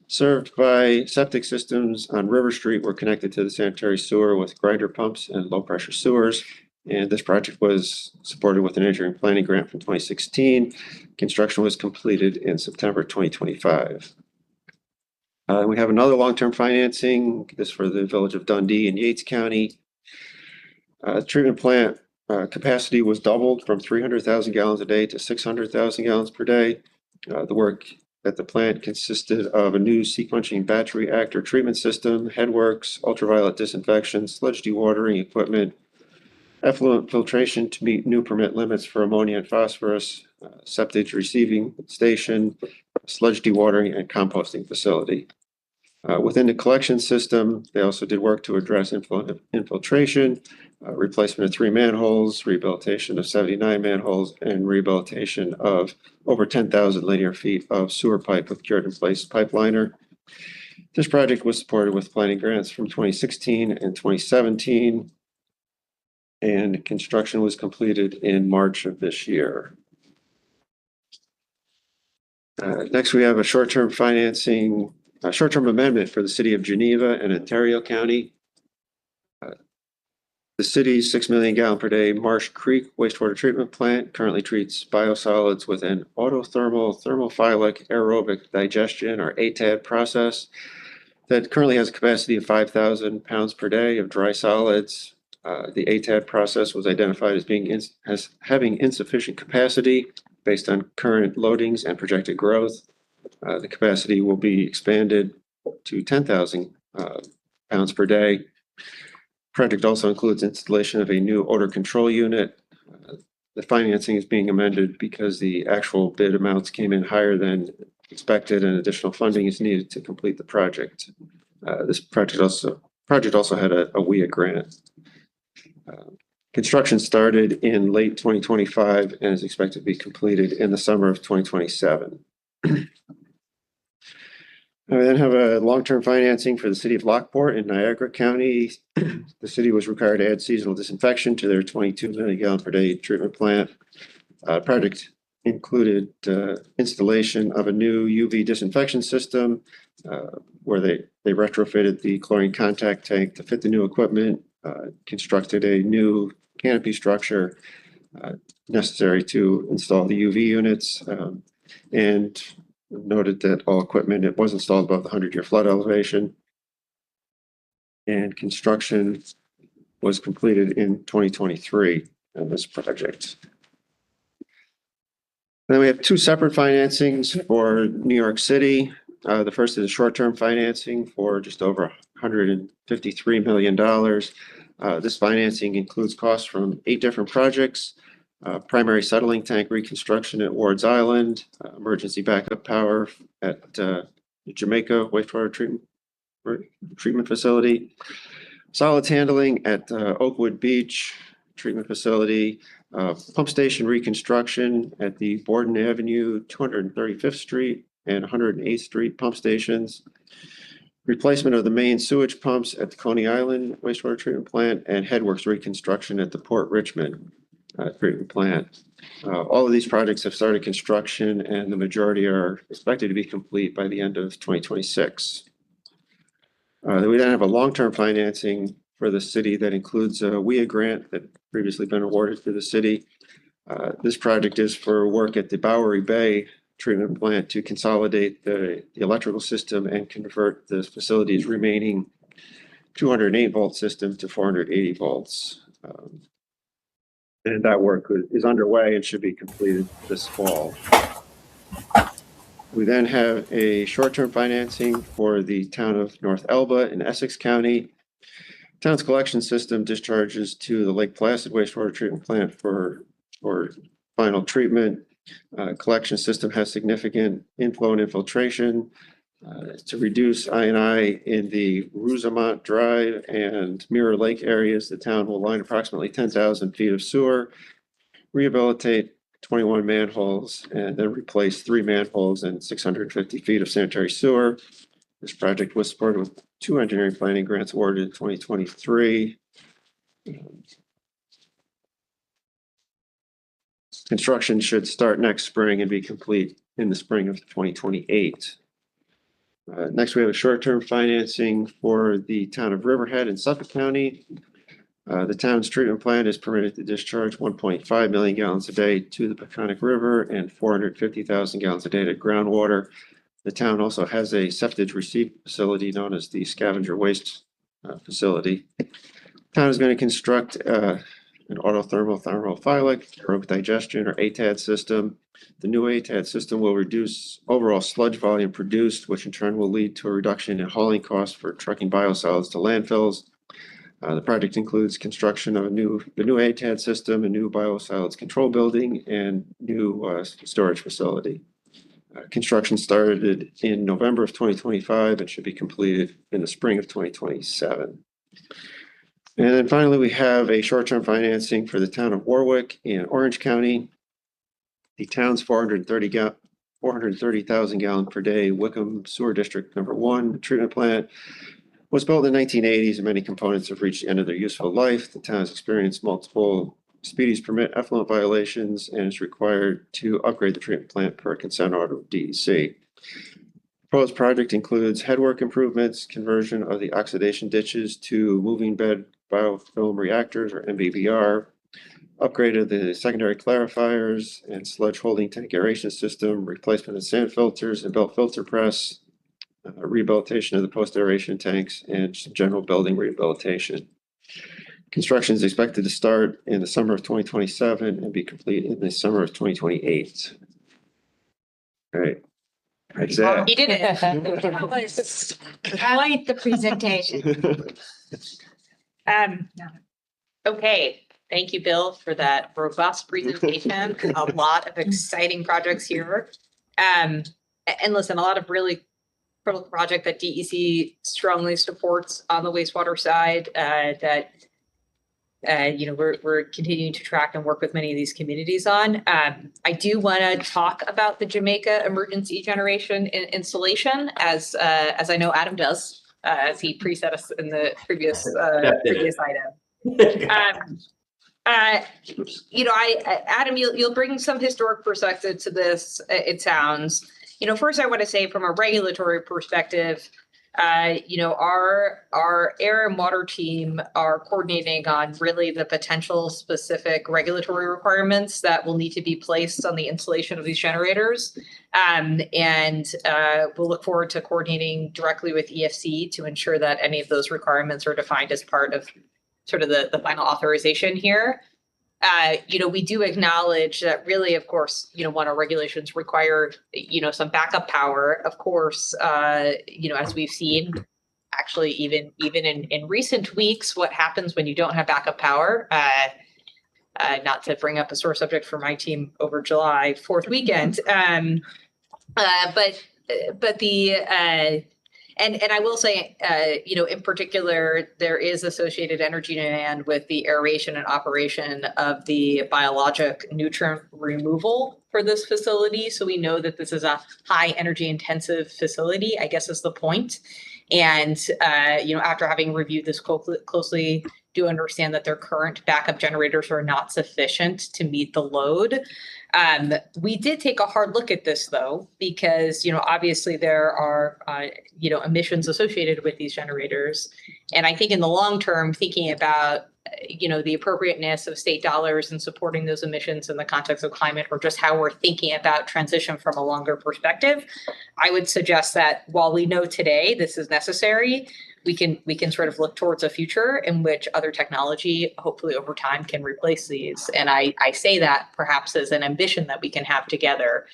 served by septic systems on River Street were connected to the sanitary sewer with grinder pumps and low pressure sewers. And this project was supported with an engineering planning grant from 2016. Construction was completed in September 2025. We have another long-term financing. This for the village of Dundee in Yates County. Treatment plant capacity was doubled from 300,000 gallons a day to 600,000 gallons per day. The work that the plant consisted of a new sequencing batch reactor treatment system, headworks, ultraviolet disinfection, sludge dewatering equipment, effluent filtration to meet new permit limits for ammonia and phosphorus, septage receiving station, sludge dewatering, and composting facility. Within the collection system, they also did work to address infiltration, replacement of 3 manholes, rehabilitation of 79 manholes, and rehabilitation of over 10,000 linear feet of sewer pipe with cured in place pipeliner. This project was supported with planning grants from 2016 and 2017, and construction was completed in March of this year. Next, we have a short-term financing, a short-term amendment for the city of Geneva and Ontario County. The city's 6 million gallon per day Marsh Creek wastewater treatment plant currently treats biosolids with an autothermal thermophilic aerobic digestion, or ATAD process, that currently has a capacity of 5,000 pounds per day of dry solids. The ATAD process was identified as having insufficient capacity based on current loadings and projected growth. The capacity will be expanded to 10,000 pounds per day. Project also includes installation of a new odor control unit. The financing is being amended because the actual bid amounts came in higher than expected, and additional funding is needed to complete the project. This project also had a WIA grant. Construction started in late 2025 and is expected to be completed in the summer of 2027. We then have a long-term financing for the city of Lockport in Niagara County. The city was required to add seasonal disinfection to their 22 million gallon per day treatment plant. Project included installation of a new UV disinfection system where they retrofitted the chlorine contact tank to fit the new equipment, constructed a new canopy structure necessary to install the UV units, and noted that all equipment, it was installed above the 100-year flood elevation, and construction was completed in 2023 on this project. Then we have 2 separate financings for New York City. The first is a short-term financing for just over $153 million. This financing includes costs from 8 different projects: primary settling tank reconstruction at Ward's Island, emergency backup power at Jamaica wastewater treatment facility, solids handling at Oakwood Beach treatment facility, pump station reconstruction at the Borden Avenue, 235th Street and 108th Street pump stations, replacement of the main sewage pumps at the Coney Island wastewater treatment plant, and headworks reconstruction at the Port Richmond treatment plant. All of these projects have started construction, and the majority are expected to be complete by the end of 2026. We then have a long-term financing for the city that includes a WIA grant that previously been awarded to the city. This project is for work at the Bowery Bay treatment plant to consolidate the electrical system and convert the facility's remaining 208 volt system to 480 volts. And that work is underway and should be completed this fall. We then have a short-term financing for the town of North Elba in Essex County. Town's collection system discharges to the Lake Placid wastewater treatment plant for final treatment. Collection system has significant inflow and infiltration to reduce I&I in the Rosamont Drive and Mirror Lake areas. The town will line approximately 10,000 feet of sewer, rehabilitate 21 manholes, and then replace 3 manholes and 650 feet of sanitary sewer. This project was supported with 2 engineering planning grants awarded in 2023. Construction should start next spring and be complete in the spring of 2028. Next, we have a short-term financing for the town of Riverhead in Suffolk County. The town's treatment plant is permitted to discharge 1.5 million gallons a day to the Peconic River and 450,000 gallons a day to groundwater. The town also has a septage receipt facility known as the scavenger waste facility. The town is going to construct an autothermal thermophilic aerobic digestion, or ATAD system. The new ATAD system will reduce overall sludge volume produced, which in turn will lead to a reduction in hauling costs for trucking biosolids to landfills. The project includes construction of the new ATAD system, a new biosolids control building, and new storage facility. Construction started in November of 2025 and should be completed in the spring of 2027. And then finally, we have a short-term financing for the town of Warwick in Orange County. The town's 430,000 gallon per day Wickham Sewer District Number 1 treatment plant was built in the 1980s, and many components have reached the end of their useful life. The town has experienced multiple speedies permit effluent violations and is required to upgrade the treatment plant per consent order of DEC. Proposed project includes headwork improvements, conversion of the oxidation ditches to moving bed biofilm reactors or MBBR, upgrade of the secondary clarifiers and sludge holding tank aeration system, replacement of sand filters and belt filter press, rehabilitation of the post aeration tanks, and some general building rehabilitation. Construction is expected to start in the summer of 2027 and be complete in the summer of 2028. All right. That's it. He did it. Quite the presentation. Okay, thank you, Bill, for that robust presentation. A lot of exciting projects here. And listen, a lot of really critical project that DEC strongly supports on the wastewater side that we're continuing to track and work with many of these communities on. I do want to talk about the Jamaica emergency generation installation as I know Adam does, as he preset us in the previous item. Adam, you'll bring some historic perspective to this. It sounds. First I want to say from a regulatory perspective, our air and water team are coordinating on really the potential specific regulatory requirements that will need to be placed on the installation of these generators. And we'll look forward to coordinating directly with EFC to ensure that any of those requirements are defined as part of sort of the final authorization here. We do acknowledge that really, of course, when our regulations require, some backup power, of course, as we've seen, actually, even in recent weeks, what happens when you don't have backup power, not to bring up a sore subject for my team over July 4th weekend. And I will say, in particular, there is associated energy demand with the aeration and operation of the biologic nutrient removal for this facility. So we know that this is a high energy intensive facility, I guess is the point. And, after having reviewed this closely, do understand that their current backup generators are not sufficient to meet the load. We did take a hard look at this though, because, obviously there are, emissions associated with these generators. And I think in the long term, thinking about, the appropriateness of state dollars and supporting those emissions in the context of climate, or just how we're thinking about transition from a longer perspective, I would suggest that while we know today this is necessary, we can sort of look towards a future in which other technology, hopefully over time, can replace these. And I say that perhaps as an ambition that we can have together,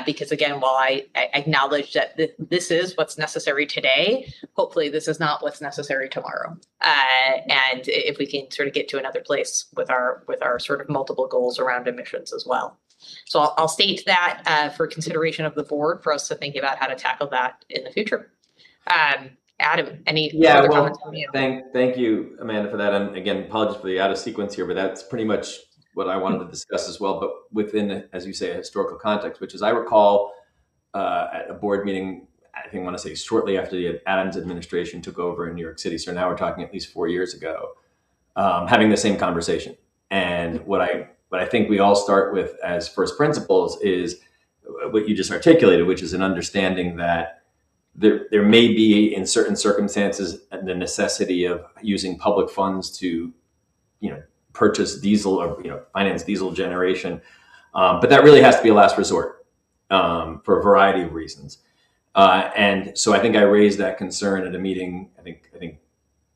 because again, while I acknowledge that this is what's necessary today, hopefully this is not what's necessary tomorrow. And if we can sort of get to another place with our sort of multiple goals around emissions as well. So I'll state that for consideration of the board for us to think about how to tackle that in the future. Adam, any further comments from you? Thank you, Amanda, for that. And again, apologies for the out of sequence here, but that's pretty much what I wanted to discuss as well, but within, as you say, a historical context, which is I recall at a board meeting, I want to say shortly after the Adams administration took over in New York City. So now we're talking at least 4 years ago, having the same conversation. And what I think we all start with as first principles is what you just articulated, which is an understanding that there may be, in certain circumstances, the necessity of using public funds to, purchase diesel or finance diesel generation, but that really has to be a last resort for a variety of reasons. And so I think I raised that concern at a meeting. I think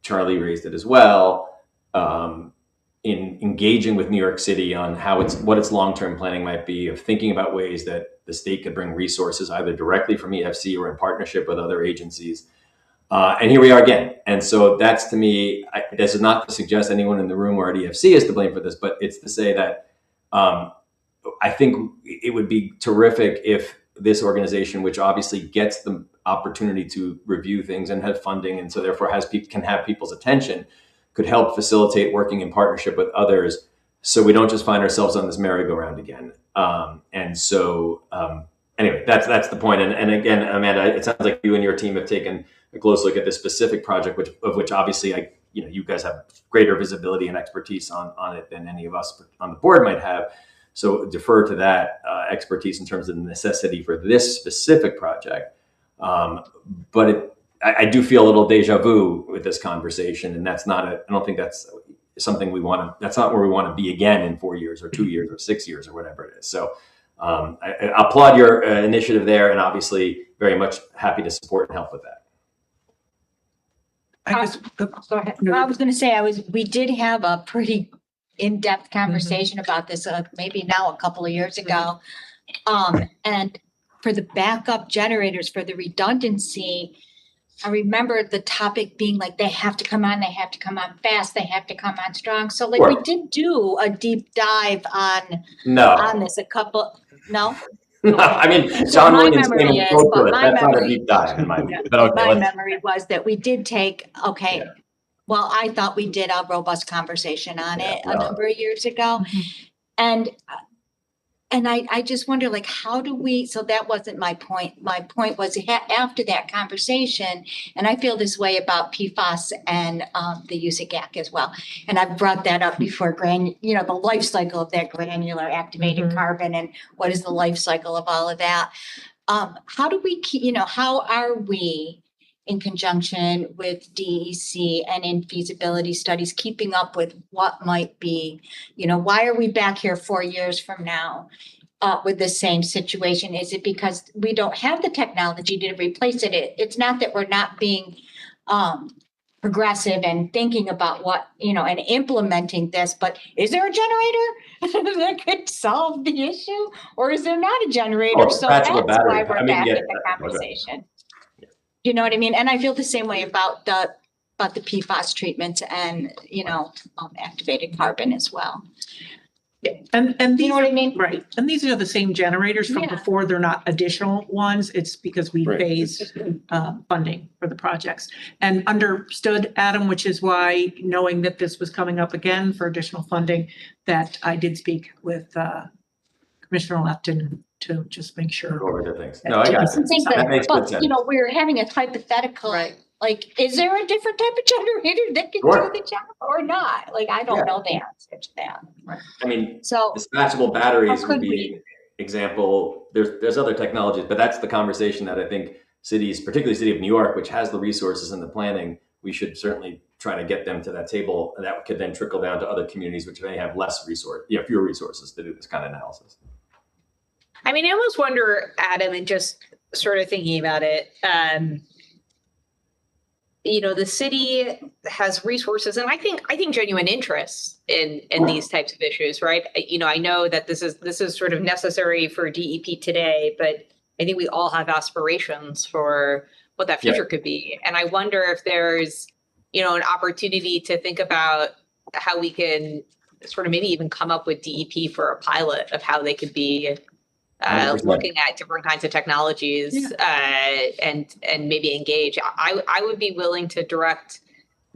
Charlie raised it as well. in engaging with New York City on what its long-term planning might be, of thinking about ways that the state could bring resources either directly from EFC or in partnership with other agencies. And here we are again. And so that's, to me, this is not to suggest anyone in the room or at EFC is to blame for this, but it's to say that I think it would be terrific if this organization, which obviously gets the opportunity to review things and have funding, and so therefore can have people's attention, could help facilitate working in partnership with others, so we don't just find ourselves on this merry-go-round again. Anyway, that's the point. And again, Amanda, it sounds like you and your team have taken a close look at this specific project, which obviously you guys have greater visibility and expertise on it than any of us on the board might have. So defer to that expertise in terms of the necessity for this specific project. But I do feel a little deja vu with this conversation, and I don't think that's something that's not where we want to be again in 4 years or 2 years or 6 years or whatever it is. So I applaud your initiative there, and obviously very much happy to support and help with that. Go ahead. I was going to say, we did have a pretty in-depth conversation about this, maybe now a couple of years ago. And for the backup generators, for the redundancy, I remember the topic being like, they have to come on fast, they have to come on strong. So like, we did do a deep dive on this no? I mean, John Williams came and spoke to it. That's not a deep dive in my view. But okay, my memory was that we did take, well, I thought we did a robust conversation on it a number of years ago. And I just wonder, like, how do we, so that wasn't my point. My point was after that conversation, and I feel this way about PFAS and the use of GAC as well. And I've brought that up before, the life cycle of that granular activated carbon, and what is the life cycle of all of that. How do we keep, how are we in conjunction with DEC and in feasibility studies, keeping up with what might be, why are we back here 4 years from now with the same situation? Is it because we don't have the technology to replace it? It's not that we're not being progressive and thinking about what, and implementing this, but is there a generator that could solve the issue? Or is there not a generator? So that's why we're back in the conversation. You know what I mean? And I feel the same way about the PFAS treatments and, activated carbon as well. And these, you know what I mean? Right. And these are the same generators from before. They're not additional ones. It's because we phased funding for the projects. And understood, Adam, which is why, knowing that this was coming up again for additional funding, that I did speak with Commissioner Lefton to just make sure. Go over the things. No, I got it. That makes good sense. We're having a hypothetical, like, is there a different type of generator that can do the job or not? Like, I don't know the answer to that. Right. I mean, dispatchable batteries would be an example. There's other technologies, but that's the conversation that I think cities, particularly the city of New York, which has the resources and the planning, we should certainly try to get them to that table, and that could then trickle down to other communities which may have fewer resources to do this kind of analysis. I mean, I almost wonder, Adam, and just sort of thinking about it, the city has resources, and I think genuine interest in these types of issues, right? I know that this is sort of necessary for DEP today, but I think we all have aspirations for what that future could be. And I wonder if there's, an opportunity to think about how we can sort of maybe even come up with DEP for a pilot of how they could be looking at different kinds of technologies and maybe engage. I would be willing to direct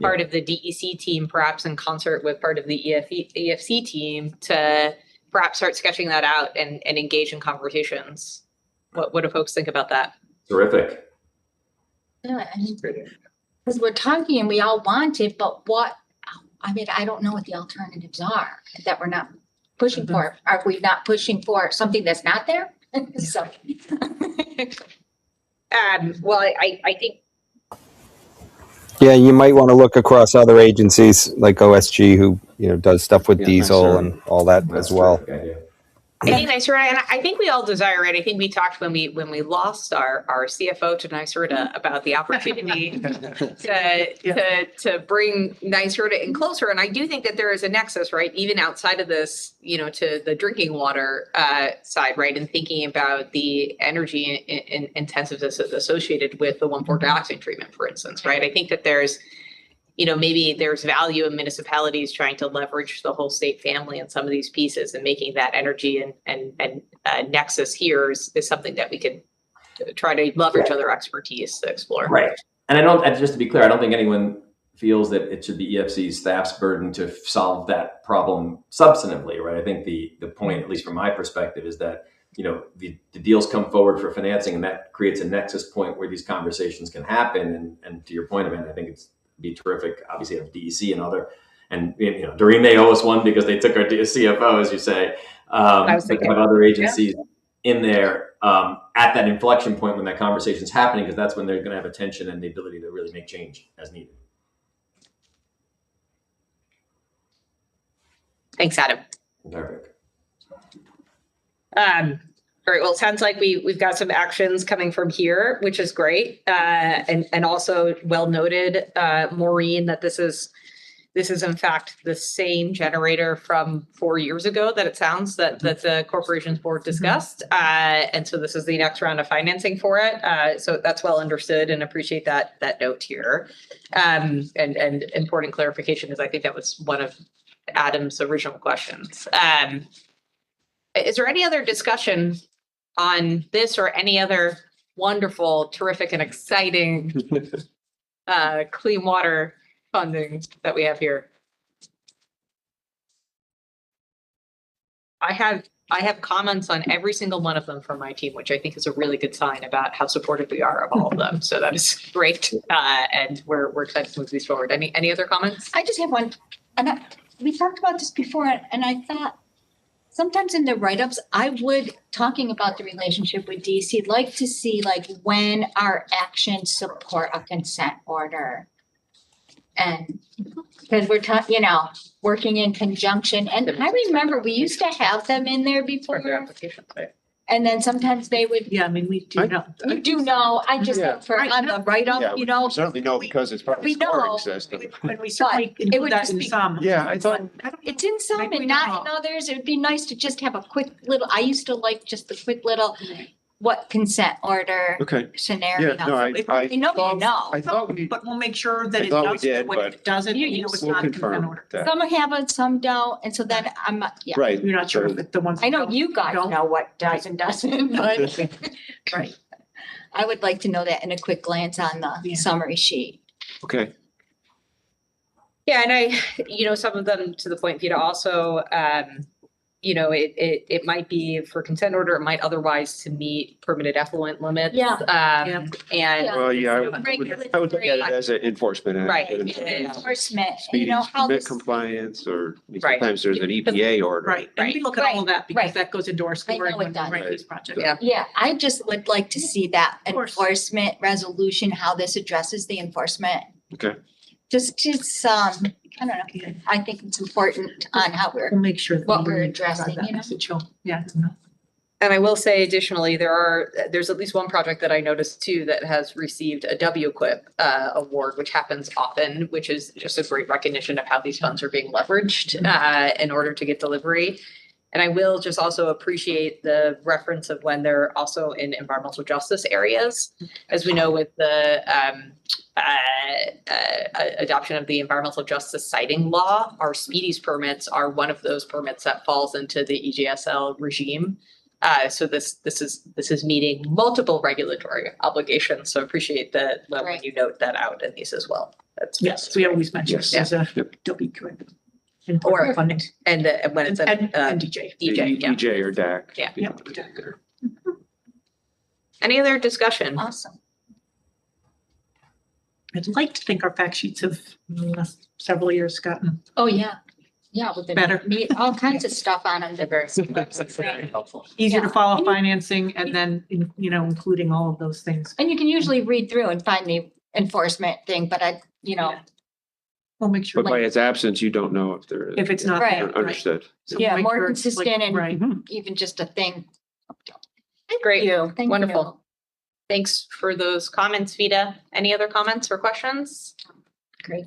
part of the DEC team, perhaps in concert with part of the EFC team, to perhaps start sketching that out and engage in conversations. What do folks think about that? Terrific. Yeah, because we're talking and we all want it, but I don't know what the alternatives are that we're not pushing for. Are we not pushing for something that's not there? So, well, I think. Yeah, you might want to look across other agencies like OSG, who does stuff with diesel and all that as well. I think NYSERDA, and I think we all desire it. I think we talked when we lost our CFO to NYSERDA about the opportunity to bring NYSERDA in closer. And I do think that there is a nexus, right? Even outside of this, to the drinking water side, right? And thinking about the energy intensiveness associated with the 1,4-dioxane treatment, for instance, right? I think that there's maybe there's value in municipalities trying to leverage the whole state family in some of these pieces, and making that energy and nexus here is something that we could try to leverage other expertise to explore. Right. And just to be clear, I don't think anyone feels that it should be EFC's staff's burden to solve that problem substantively, right? I think the point, at least from my perspective, is that the deals come forward for financing, and that creates a nexus point where these conversations can happen. And to your point, Amanda, I think it's be terrific, obviously, have DEC and other, and Doreen may owe us one because they took our CFO, as you say. I was thinking have other agencies in there at that inflection point when that conversation is happening, because that's when they're going to have attention and the ability to really make change as needed. Thanks, Adam. Perfect. All right. Well, it sounds like we've got some actions coming from here, which is great. And also well noted, Maureen, that this is in fact the same generator from 4 years ago that it sounds that the corporation's board discussed. And so this is the next round of financing for it. So that's well understood, and appreciate that note here. And important clarification, because I think that was one of Adam's original questions. Is there any other discussion on this or any other wonderful, terrific, and exciting clean water funding that we have here? I have comments on every single one of them from my team, which I think is a really good sign about how supportive we are of all of them. So that is great, and we're excited to move these forward. Any other comments? I just have one, and we talked about this before, and I thought sometimes in the write-ups, I would, talking about the relationship with DC, like to see like when our actions support a consent order. And because we're working in conjunction, and I remember we used to have them in there before. And then sometimes they would. Yeah, I mean, we do know. You do know, I just think for on the write-up, Yeah, we certainly know because it's part of the we know. scoring system. When we certainly it include would that just in be- some. Yeah, I thought. It's in some Maybe and not not. in others. It would be nice to just have a quick little, I used to like just the quick little, what consent order Okay. scenario. Yeah, no, I You know, I thought we, But we'll make sure that I it thought we does, did, when but it doesn't, it's we'll not a consent confirm order. that. Some have it, some don't, and so then yeah. Right. You're not sure if the ones. I know you guys don't. know what does and doesn't, but Right. I would like to know that in a quick glance on the Yeah. summary sheet. Okay. Yeah, and some of them, to the point, Vita, also, it might be for consent order, it might otherwise to meet permitted effluent limits. Yeah. And Well, yeah, I would look at it as an enforcement. Right. Enforcement, Speedy how permit this, compliance, or Right. sometimes there's an EPA order. Right, and we look at all of that because Right. that goes into our scoring know it when we does. write these projects. Yeah. yeah, I just would like to see that Of course. enforcement resolution, how this addresses the enforcement. Okay. Just, I don't know, I think it's important on how we're, We'll make sure. that What we we're drive addressing, that you know? message home. Yeah. it's enough. And I will say additionally, there's at least one project that I noticed too that has received a WQIP award, which happens often, which is just a great recognition of how these funds are being leveraged in order to get delivery. And I will just also appreciate the reference of when they're also in environmental justice areas. As we know, with the adoption of the environmental justice siting law, our speedies permits are one of those permits that falls into the EJSL regime. So this is meeting multiple regulatory obligations. So appreciate that when Right. you note that out in these as well. Yes, we always mention Yes. it as a Yep. WQIP. Or- Important funding. And when it's a And DJ. DJ, yeah. EJ or DAC. Yeah. you know, Yeah. there. Any other discussion? awesome. I'd like to think our fact sheets have in the last several years gotten Oh, yeah. Yeah, with the, Better. all kinds of stuff on them. They're very Very helpful. easier to Yeah. follow And you- financing and then, including all of those things. And you can usually read through and find the enforcement thing, but We'll make sure. But by its absence, you don't know if there is. If it's not. Right. there, right. Understood. So Yeah, make more sure it's like- consistent and right. even just a thing. Great. Thank you. Wonderful. Thanks for those comments, Vida. Any other comments or questions? Great.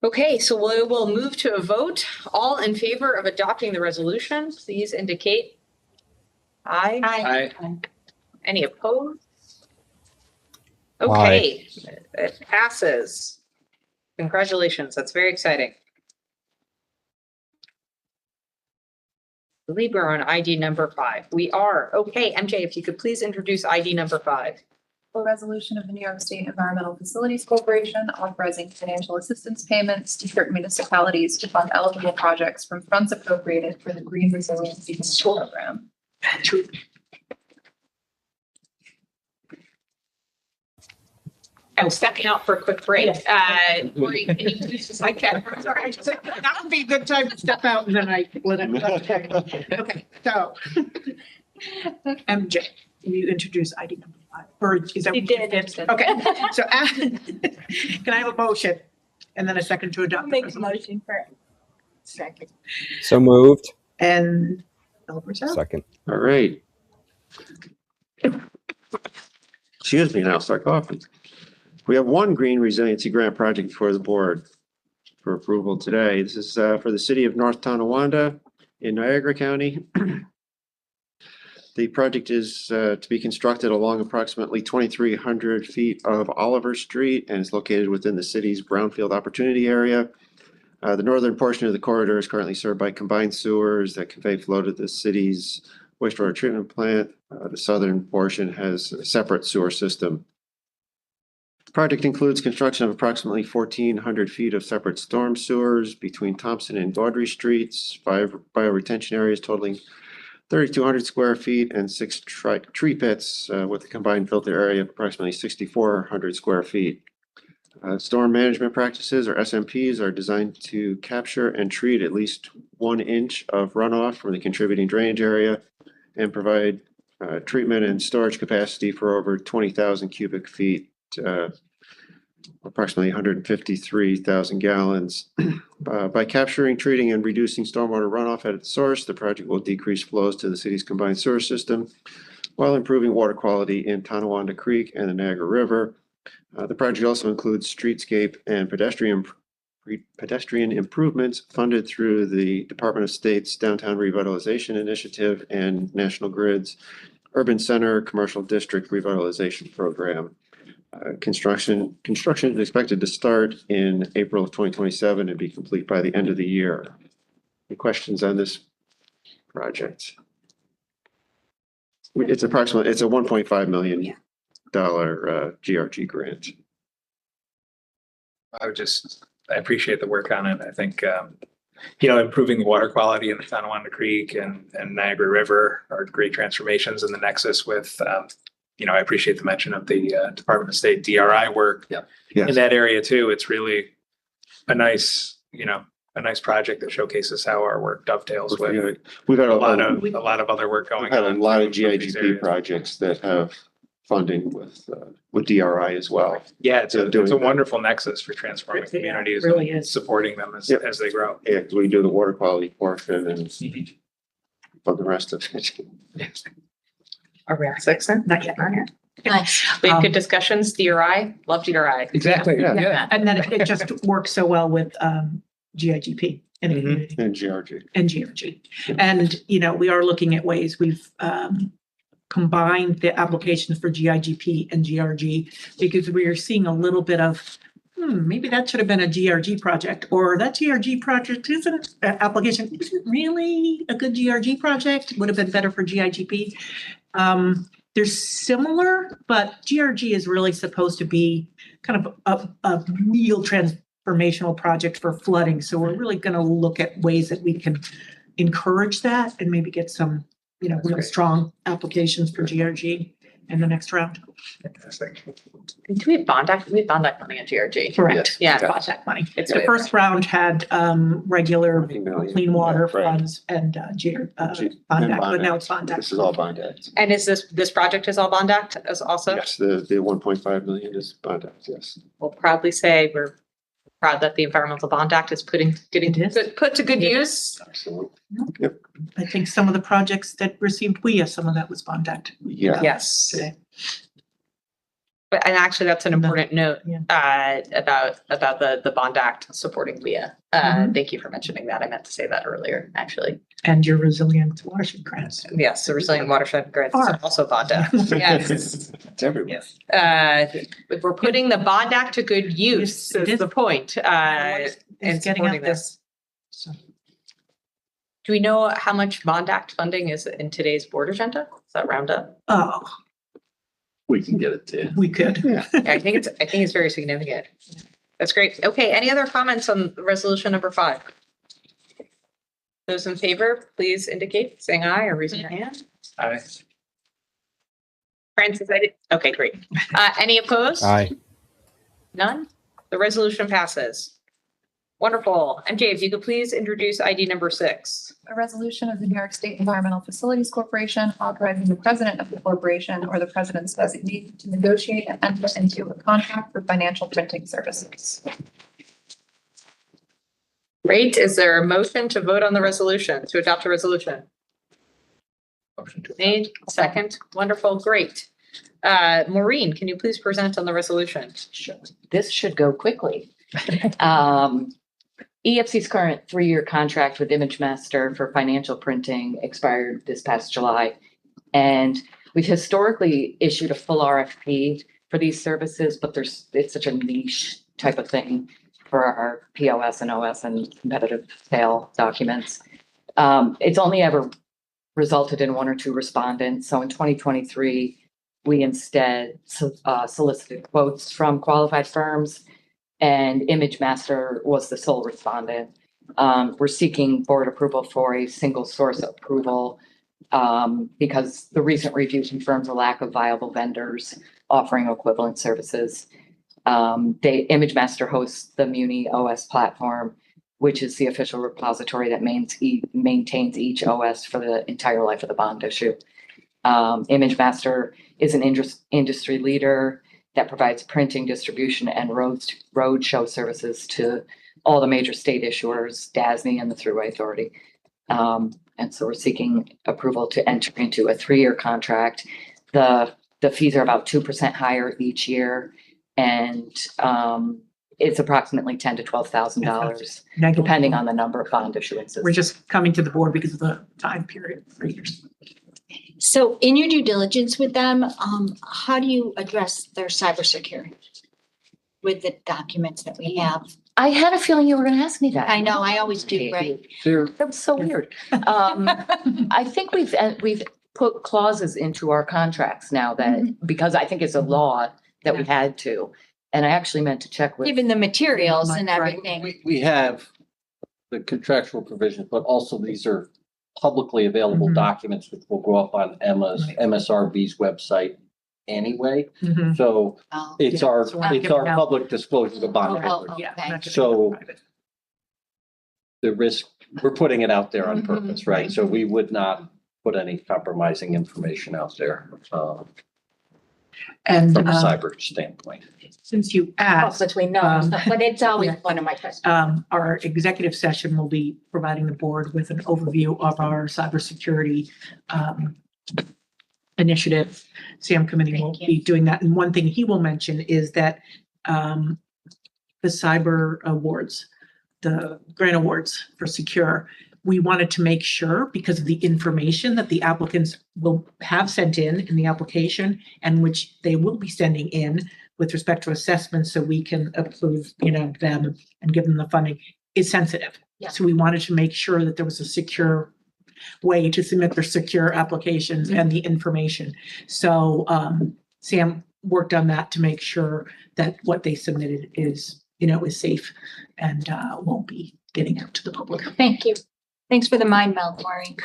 Okay, so we will move to a vote. All in favor of adopting the resolution, please indicate aye. Aye. Any opposed? Okay, it passes. Congratulations, that's very exciting. I believe we're on ID number 5. We are. Okay, MJ, if you could please introduce ID number 5. A resolution of the New York State Environmental Facilities Corporation authorizing financial assistance payments to certain municipalities to fund eligible projects from funds appropriated for the Green Resiliency Program. I'm stepping out for a quick break. Maureen, can you introduce us? I can. Sorry, that would be a good time to step out and then I let it. Okay, so. MJ, you introduce ID number 5, or is that? You what did. Okay, so can I have a motion and then a second to adopt? Make a motion for second. So moved. And Oliver, so? Second. All right. Excuse me, now start coughing. We have one green resiliency grant project before the board for approval today. This is for the city of North Tonawanda in Niagara County. The project is to be constructed along approximately 2,300 feet of Oliver Street and is located within the city's brownfield opportunity area. The northern portion of the corridor is currently served by combined sewers that convey flow to the city's wastewater treatment plant. The southern portion has a separate sewer system. The project includes construction of approximately 1,400 feet of separate storm sewers between Thompson and Gaudry Streets, 5 bioretention areas totaling 3,200 square feet and 6 tree pits with a combined filter area of approximately 6,400 square feet. Storm management practices, or SMPs, are designed to capture and treat at least 1 inch of runoff from the contributing drainage area and provide treatment and storage capacity for over 20,000 cubic feet, approximately 153,000 gallons. By capturing, treating, and reducing stormwater runoff at its source, the project will decrease flows to the city's combined sewer system while improving water quality in Tonawanda Creek and the Niagara River. The project also includes streetscape and pedestrian improvements funded through the Department of State's Downtown Revitalization Initiative and National Grid's Urban Center Commercial District Revitalization Program. Construction is expected to start in April of 2027 and be complete by the end of the year. Any questions on this project? It's a $1.5 million GRG grant. I appreciate the work on it. I think, improving the water quality in the Tonawanda Creek and Niagara River are great transformations in the nexus with, I appreciate the mention of the Department of State DRI work in that area too. It's really a nice project that showcases how our work dovetails with We've had a lot of other work going on. We've had a lot of GIGP projects that have funding with DRI as well. Yeah, it's a wonderful nexus for transforming communities really and is. supporting them as they grow. Yeah, because we do the water quality portion and for the rest of it. Are we at 6 then? Not yet. Nice. We had good discussions, DRI, love DRI. Exactly. Yeah. And then it just works so well with GIGP and community And GRG. and GRG. And, we are looking at ways we've combined the applications for GIGP and GRG because we are seeing a little bit of, maybe that should have been a GRG project, or that GRG project application isn't really a good GRG project, would have been better for GIGP. They're similar, but GRG is really supposed to be kind of a real transformational project for flooding. So we're really going to look at ways that we can encourage that and maybe get some, real strong applications for GRG in the next round. Fantastic. Do we have bond act? We have bond act money on GRG. Correct. Yeah. Bond act money. It's The really- first round had regular clean water Right. funds and bond act, but now it's bond act. This is all bond act. And is this project is all bond act as also? Yes, the 1.5 million is bond act, yes. We'll proudly say we're proud that the Environmental Bond Act is getting put to good use. Absolutely. I think some of the projects that received WIA, some of that was Bond Act. Yeah. Yes. Today. But, and actually, that's an important note Yeah. about the Bond Act supporting WIA. Thank you for mentioning that. I meant to say that earlier, actually. And your resilient watershed grants. Yes, the Resilient Watershed Grants Are. are also Bond Act. Yes. It's everywhere. Yes. We're putting the Bond Act to good use, Yes, it is is. the point. It's And getting out supporting there. this. So Do we know how much Bond Act funding is in today's board agenda? Is that round up? oh, We can get it to you. we could. Yeah. I think it's very significant. That's great. Okay, any other comments on resolution number 5? Those in favor, please indicate, saying aye or raising your hand. Aye. Francis, okay, great. Any opposed? Aye. None? The resolution passes. Wonderful. MJ, if you could please introduce ID number 6. A resolution of the New York State Environmental Facilities Corporation authorizing the president of the corporation or the president's designee to negotiate and enter into a contract for financial printing services. Great. Is there a motion to vote on the resolution, to adopt a resolution? Motion to- Made, second. Wonderful, great. Maureen, can you please present on the resolution? Sure. This should go quickly. EFC's current 3-year contract with ImageMaster for financial printing expired this past July. And we've historically issued a full RFP for these services, but it's such a niche type of thing for our POS and OS and competitive sale documents. It's only ever resulted in 1 or 2 respondents. So in 2023, we instead solicited quotes from qualified firms, and ImageMaster was the sole respondent. We're seeking board approval for a single source approval because the recent review confirms a lack of viable vendors offering equivalent services. ImageMaster hosts the Muni OS platform, which is the official repository that maintains each OS for the entire life of the bond issue. ImageMaster is an industry leader that provides printing, distribution, and roadshow services to all the major state issuers, DASNY, and the Thruway Authority. And so we're seeking approval to enter into a 3-year contract. The fees are about 2% higher each year, and it's approximately $10,000 to $12,000, depending on the number of bond issuances. We're just coming to the board because of the time period, 3 years. So in your due diligence with them, how do you address their cybersecurity with the documents that we have? I had a feeling you were going to ask me that. I know, I always do, right? That was so weird. I think we've put clauses into our contracts now that, because I think it's a law that we had to. And I actually meant to check with. Given the materials and Right. everything. We have the contractual provisions, but also these are publicly available Mhm. documents which will go up on Right. MSRB's website anyway. Mhm. So Oh, it's Yeah, our, so we're not it's giving our out- public disclosure to bond Oh, holders. Yeah. okay. we're not gonna So- go private. The risk, we're putting it out there on Mhm. purpose, right? So we would not put any compromising information out there And from a cyber standpoint. since you Oh, asked, between those, Um, but it's always yeah. one of my questions. our executive session will be providing the board with an overview of our cybersecurity initiative. SAM committee will Thank you. be doing that. And one thing he will mention is that the cyber awards, the grant awards for secure, we wanted to make sure, because of the information that the applicants will have sent in the application, and which they will be sending in with respect to assessments, so we can approve, them and give them the funding, is sensitive. Yeah. So we wanted to make sure that there was a secure way to submit their secure applications and the information. So Sam worked on that to make sure that what they submitted is safe and won't be getting out to the public. Thank you. Thanks for the mind meld, Maureen.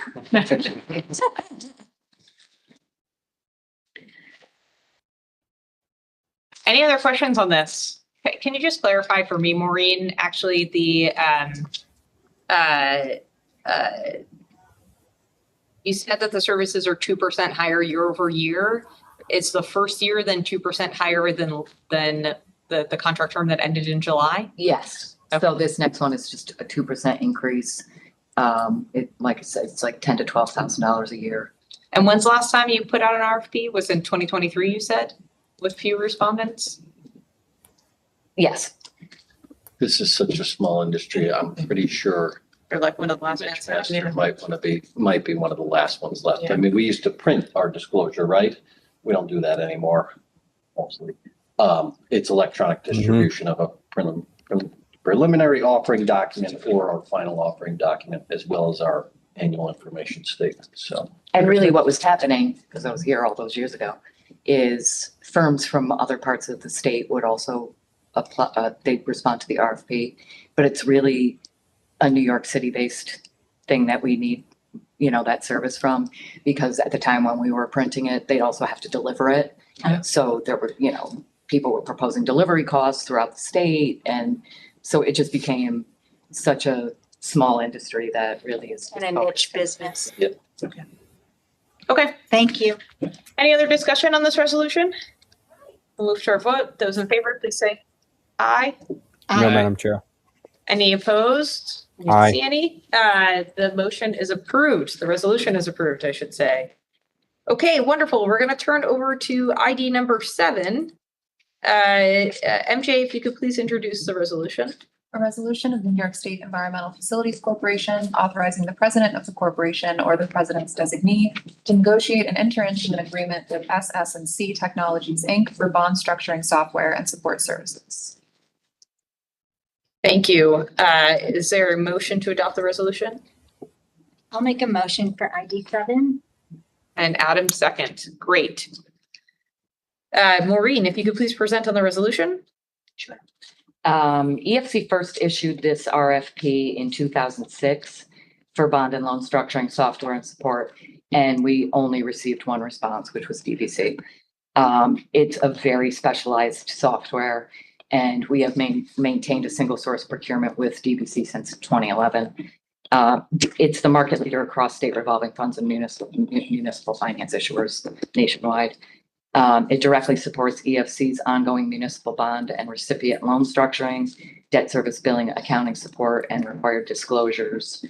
Any other questions on this? Can you just clarify for me, Maureen, actually you said that the services are 2% higher year over year. It's the first year then 2% higher than the contract term that ended in July? Yes. So this next one is just a 2% increase. It, like I said, it's like $10,000 to $12,000 a year. And when's the last time you put out an RFP? Was in 2023, you said, with few respondents? Yes. This is such a small industry. I'm pretty sure Or like one of the last Mitch ones? Master might be one of the last ones left. Yeah. I mean, we used to print our disclosure, right? We don't do that anymore, mostly. It's electronic distribution of a preliminary offering document or our final offering document, as well as our annual information statement. So. And really what was happening, because I was here all those years ago, is firms from other parts of the state would also apply, they'd respond to the RFP, but it's really a New York City based thing that we need, you know, that service from, because at the time when we were printing it, they'd also have to deliver it. Yeah. So there were, you know, people were proposing delivery costs throughout the state. And so it just became such a small industry that really is. And a niche business. Yep. Okay. Thank you. Any other discussion on this resolution? We'll move to our vote. Those in favor, please say aye. No, Madam Chair. Any opposed? Aye. See any? The motion is approved. The resolution is approved, I should say. Okay, wonderful. We're going to turn over to ID number 7. MJ, if you could please introduce the resolution. A resolution of the New York State Environmental Facilities Corporation authorizing the president of the corporation or the president's designee to negotiate and enter into an agreement with SS&C Technologies, Inc. for bond structuring software and support services. Thank you. Is there a motion to adopt the resolution? I'll make a motion for ID 7. And Adam second. Great. Maureen, if you could please present on the resolution. Sure. EFC first issued this RFP in 2006 for bond and loan structuring software and support, and we only received one response, which was DVC. It's a very specialized software, and we have maintained a single source procurement with DVC since 2011. It's the market leader across state revolving funds and municipal finance issuers nationwide. It directly supports EFC's ongoing municipal bond and recipient loan structuring, debt service billing, accounting support, and required disclosures.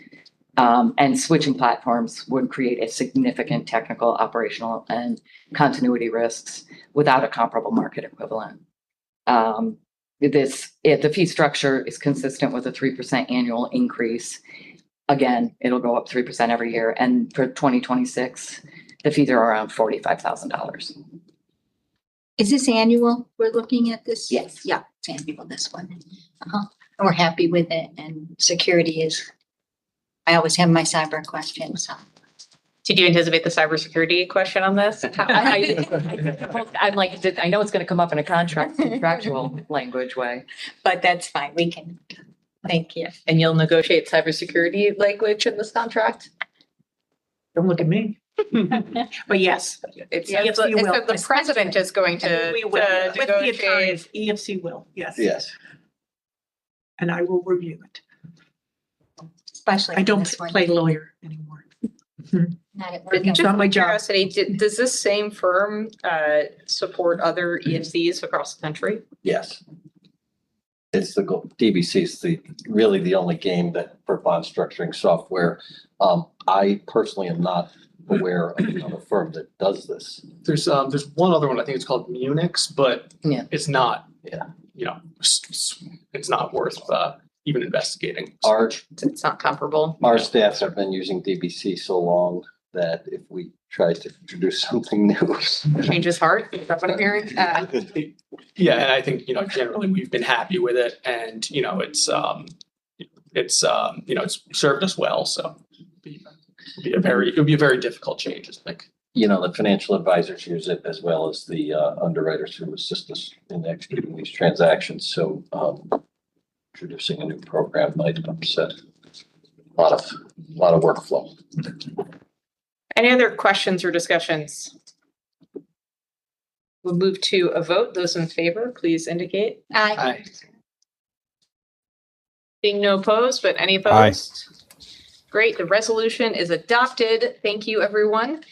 And switching platforms would create a significant technical, operational, and continuity risks without a comparable market equivalent. The fee structure is consistent with a 3% annual increase. Again, it'll go up 3% every year. And for 2026, the fees are around $45,000. Is this annual? We're looking at this? Yes. Yeah, it's annual, this one. And we're happy with it, and security is, I always have my cyber questions, so. Did you anticipate the cybersecurity question on this? I'm like, I know it's going to come up in a contractual language way. But that's fine, we can, thank you. And you'll negotiate cybersecurity language in this contract? Don't look at me. But yes. It's Yeah, the, you will. the president is going to We will, with the negotiate. attorneys, EFC will, yes. Yes. And I will review it. Especially. I on don't this one. play lawyer anymore. Not at work. It's Just not my out of job. curiosity, does this same firm support other EFCs across the country? Yes. It's the goal. DBC is really the only game that for bond structuring software. I personally am not aware of another firm that does this. There's one other one, I think it's called Munix, but Yeah. it's not, Yeah. you know, it's not worth even investigating. It's not comparable. Our staff have been using DBC so long that if we try to introduce something new. Change his heart, is that what I'm hearing? Yeah, and I think, you know, generally we've been happy with it, and, you know, it's served us well, so it would be a very difficult change, I think. You know, the financial advisors use it as well as the underwriters who assist us in executing these transactions. So introducing a new program might upset a lot of workflow. Any other questions or discussions? We'll move to a vote. Those in favor, please indicate. Aye. Being no opposed, but any opposed? Great, the resolution is adopted. Thank you, everyone.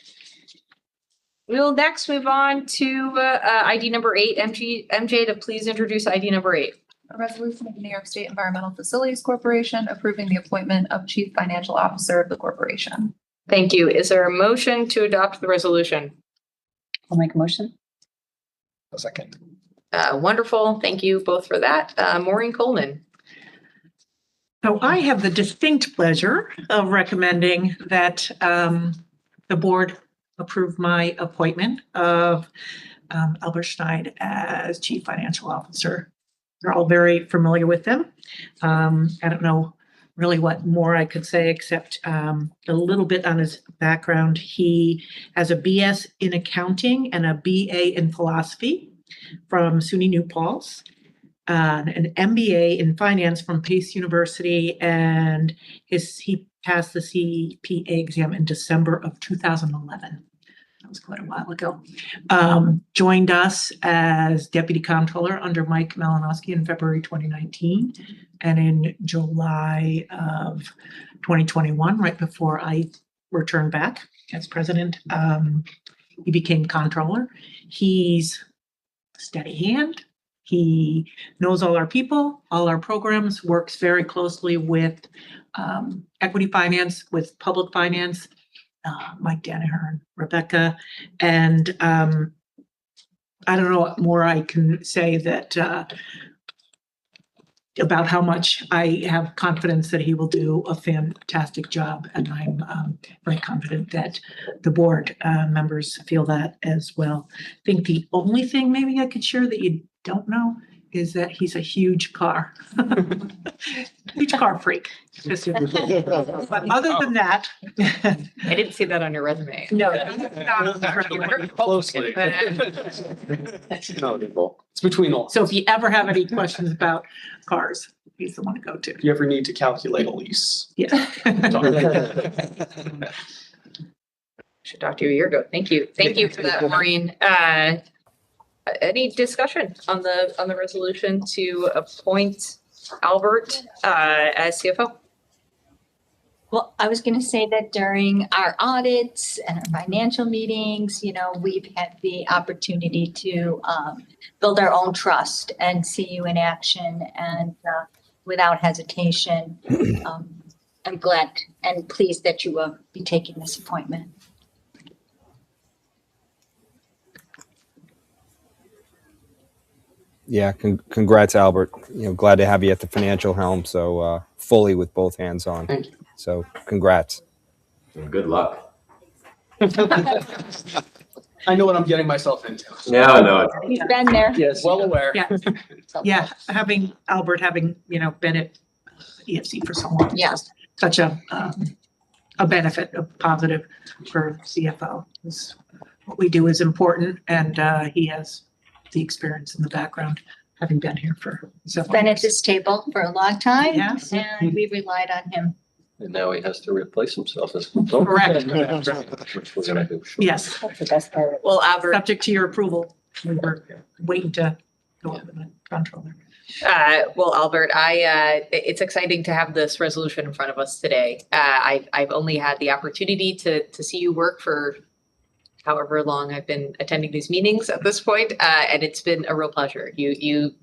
We'll next move on to ID number 8. MJ, to please introduce ID number 8. A resolution of the New York State Environmental Facilities Corporation approving the appointment of Chief Financial Officer of the corporation. Thank you. Is there a motion to adopt the resolution? I'll make a motion. A second. Wonderful. Thank you both for that. Maureen Coleman. So I have the distinct pleasure of recommending that the board approve my appointment of Albert Schneid as Chief Financial Officer. You're all very familiar with him. I don't know really what more I could say except a little bit on his background. He has a BS in accounting and a BA in philosophy from SUNY New Paltz, an MBA in finance from Pace University, and he passed the CPA exam in December of 2011. That was quite a while ago. Joined us as deputy comptroller under Mike Malinowski in February 2019. And in July of 2021, right before I returned back as president, he became comptroller. He's a steady hand. He knows all our people, all our programs, works very closely with equity finance, with public finance, Mike Danaher and Rebecca. And I don't know what more I can say that about how much I have confidence that he will do a fantastic job. And I'm very confident that the board members feel that as well. I think the only thing maybe I could share that you don't know is that he's a huge car freak. But other than that. I didn't see that on your resume. No. Closely. It's between all. So if you ever have any questions about cars, he's the one to go to. If you ever need to calculate a lease. Yeah. Should talk to you a year ago. Thank you. Thank you for that, Maureen. Any discussion on the resolution to appoint Albert as CFO? Well, I was going to say that during our audits and our financial meetings, we've had the opportunity to build our own trust and see you in action, and without hesitation, I'm glad and pleased that you will be taking this appointment. Yeah, congrats, Albert. Glad to have you at the financial helm. So fully with both hands on. Thank you. So congrats. And good luck. I know what I'm getting myself into. No. He's been there. Yes, well aware. Yeah, having Albert been at EFC for so long. Yeah. Such a benefit, a positive for CFO. What we do is important, and he has the experience in the background, having been here for several Been years. at this table for a long time, Yes. and we relied on him. And now he has to replace himself as. Correct. Which we're gonna do. Yes, That's the best part. Well, Albert, subject to your approval. We were waiting to go up with the controller. Albert, it's exciting to have this resolution in front of us today. I've only had the opportunity to see you work for however long I've been attending these meetings at this point, and it's been a real pleasure. You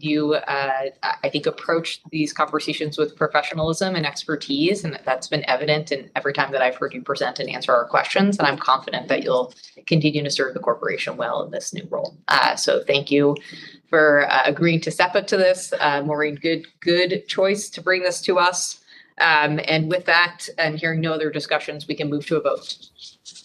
I think approach these conversations with professionalism and expertise, and that's been evident in every time that I've heard you present and answer our questions. And I'm confident that you'll continue to serve the corporation well in this new role. So thank you for agreeing to step up to this. Maureen, good choice to bring this to us. And with that, and hearing no other discussions, we can move to a vote.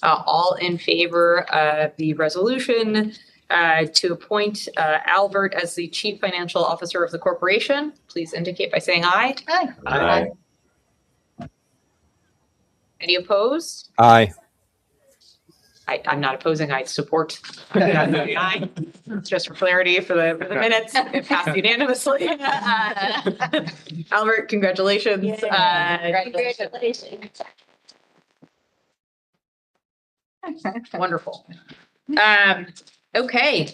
All in favor of the resolution to appoint Albert as the Chief Financial Officer of the corporation, please indicate by saying aye. Aye. Aye. Any opposed? Aye. I'm not opposing, I support. Aye. Just for clarity for the minutes, it passed unanimously. Albert, congratulations. Congratulations. Wonderful. Okay.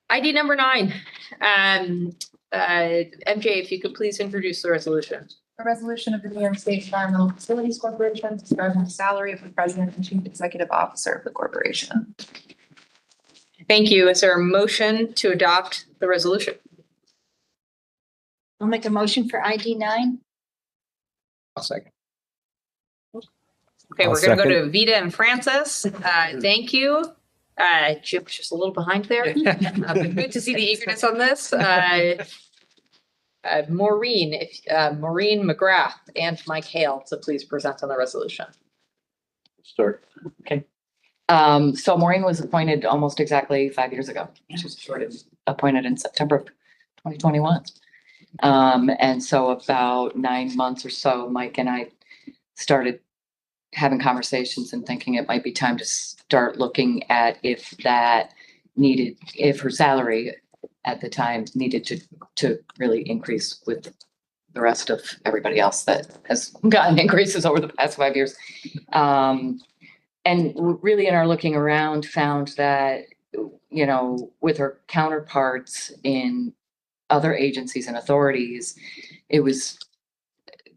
ID number 9. MJ, if you could please introduce the resolution. A resolution of the New York State Environmental Facilities Corporation describing the salary of the president and chief executive officer of the corporation. Thank you. Is there a motion to adopt the resolution? I'll make a motion for ID 9. I'll second. Okay, I'll we're gonna go second. to Vita and Francis. Thank you. Chip was just a little behind there. Good to see the eagerness on this. Maureen, Maureen McGrath and Mike Hale, so please present on the resolution. Start. So Maureen was appointed almost exactly 5 years ago. She was sort of appointed in September of 2021. And so about 9 months or so, Mike and I started having conversations and thinking it might be time to start looking at if her salary at the time needed to really increase with the rest of everybody else that has gotten increases over the past 5 years. And really in our looking around found that, you know, with her counterparts in other agencies and authorities, it was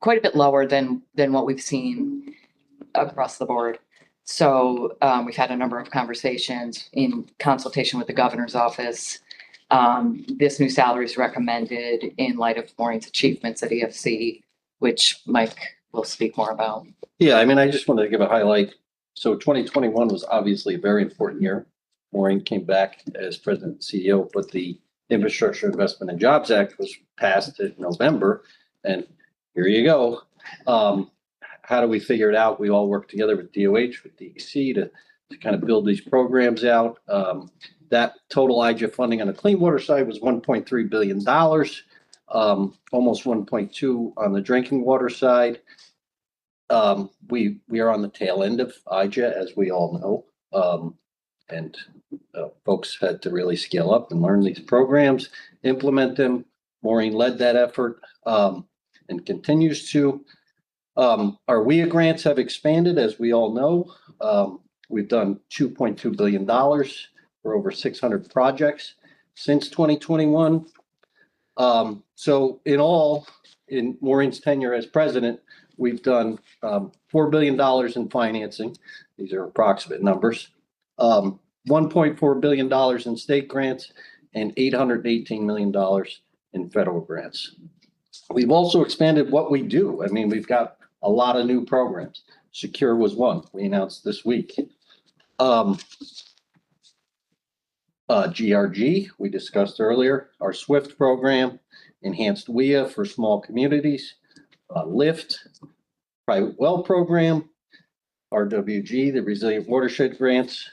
quite a bit lower than what we've seen across the board. So we've had a number of conversations in consultation with the governor's office. This new salary is recommended in light of Maureen's achievements at EFC, which Mike will speak more about. Yeah, I mean, I just wanted to give a highlight. So 2021 was obviously a very important year. Maureen came back as president and CEO, but the Infrastructure Investment and Jobs Act was passed in November, and here you go. How do we figure it out? We all work together with DOH, with DEC to kind of build these programs out. That total IGA funding on the clean water side was $1.3 billion, almost 1.2 on the drinking water side. We are on the tail end of IGA, as we all know. And folks had to really scale up and learn these programs, implement them. Maureen led that effort and continues to. Our WIA grants have expanded, as we all know. We've done $2.2 billion for over 600 projects since 2021. So in all, in Maureen's tenure as president, we've done $4 billion in financing. These are approximate numbers. $1.4 billion in state grants and $818 million in federal grants. We've also expanded what we do. I mean, we've got a lot of new programs. Secure was one we announced this week. GRG, we discussed earlier, our SWIFT program, enhanced WIA for small communities, LIFT, private well program, RWG, the Resilient Watershed Grants.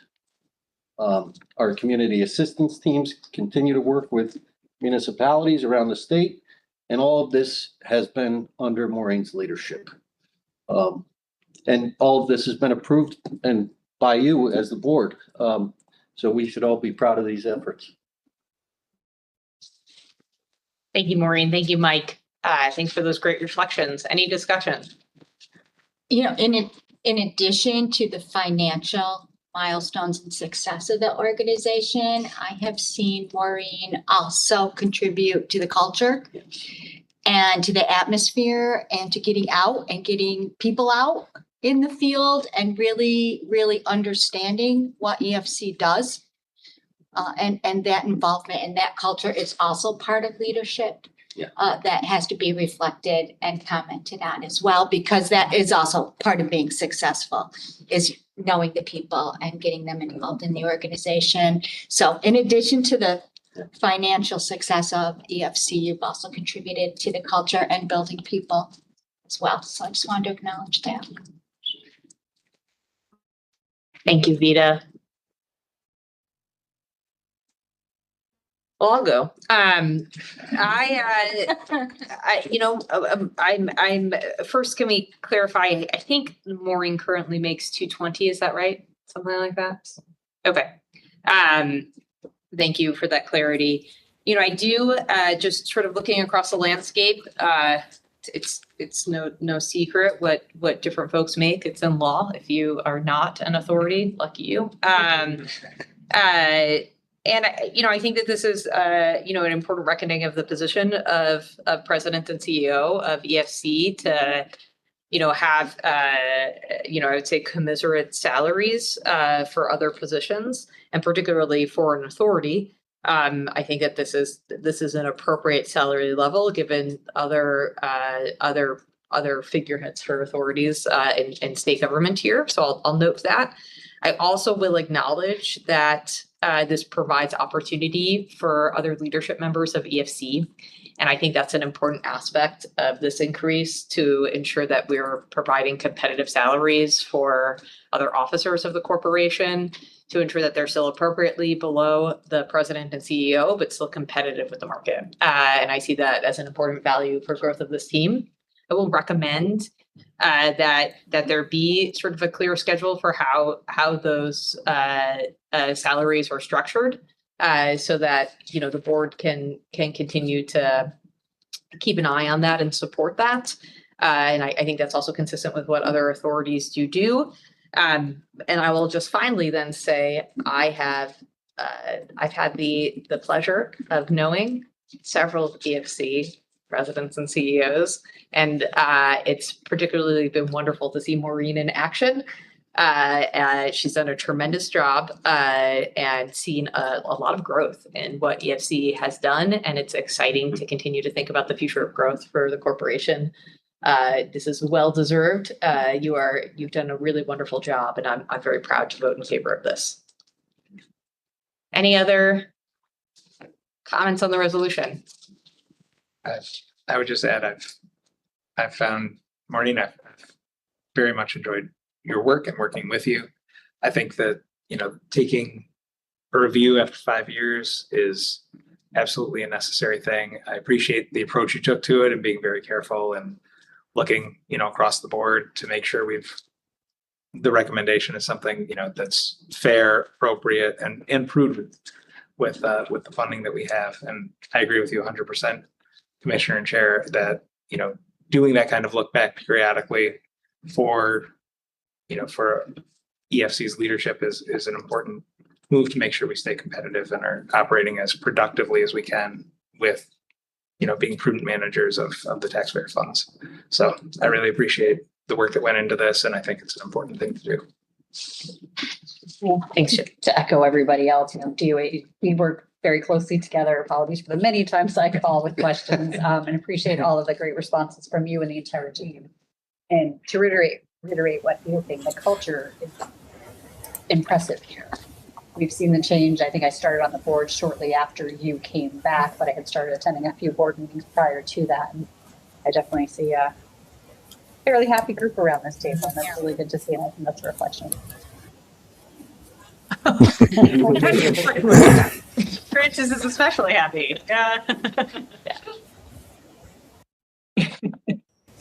Our community assistance teams continue to work with municipalities around the state, and all of this has been under Maureen's leadership. And all of this has been approved and by you as the board. So we should all be proud of these efforts. Thank you, Maureen. Thank you, Mike. Thanks for those great reflections. Any discussion? You know, in addition to the financial milestones and success of the organization, I have seen Maureen also contribute to the culture and to the atmosphere and to getting out and getting people out in the field and really, really understanding what EFC does. And that involvement and that culture is also part of leadership. Yeah. That has to be reflected and commented on as well, because that is also part of being successful, is knowing the people and getting them involved in the organization. So in addition to the financial success of EFC, you've also contributed to the culture and building people as well. So I just wanted to acknowledge that. Thank you, Vita. Well, I'll go. I'm first, can we clarify? I think Maureen currently makes 220. Is that right? Something like that. Okay. Thank you for that clarity. You know, I do just sort of looking across the landscape. It's no secret what different folks make. It's in law. If you are not an authority, lucky you. I think that this is, an important reckoning of the position of president and CEO of EFC to, have, I would say commiserate salaries for other positions, and particularly for an authority. I think that this is an appropriate salary level given other figureheads for authorities in state government here. So I'll note that. I also will acknowledge that this provides opportunity for other leadership members of EFC. And I think that's an important aspect of this increase to ensure that we're providing competitive salaries for other officers of the corporation, to ensure that they're still appropriately below the president and CEO, but still competitive with the market. And I see that as an important value for growth of this team. I will recommend that there be sort of a clear schedule for how those salaries are structured, so that the board can continue to keep an eye on that and support that. And I think that's also consistent with what other authorities do. And I will just finally then say I've had the pleasure of knowing several EFC presidents and CEOs, and it's particularly been wonderful to see Maureen in action. She's done a tremendous job and seen a lot of growth in what EFC has done, and it's exciting to continue to think about the future of growth for the corporation. This is well deserved. You've done a really wonderful job, and I'm very proud to vote in favor of this. Any other comments on the resolution? I would just add, I've found, Maureen, I've very much enjoyed your work and working with you. I think that, taking a review after 5 years is absolutely a necessary thing. I appreciate the approach you took to it and being very careful and looking, across the board to make sure the recommendation is something, that's fair, appropriate, and prudent with the funding that we have. And I agree with you 100%. Commissioner and Chair, that doing that kind of look back periodically for EFC's leadership is an important move to make sure we stay competitive and are operating as productively as we can with being prudent managers of the taxpayer funds. So I really appreciate the work that went into this, and I think it's an important thing to do. Thanks to echo everybody else. DOA, we work very closely together. Apologies for the many times I call with questions, and appreciate all of the great responses from you and the entire team. And to reiterate what you're saying, the culture is impressive here. We've seen the change. I think I started on the board shortly after you came back, but I had started attending a few board meetings prior to that. And I definitely see a fairly happy group around this table, and that's really good to see. And I think that's a reflection. Francis is especially happy.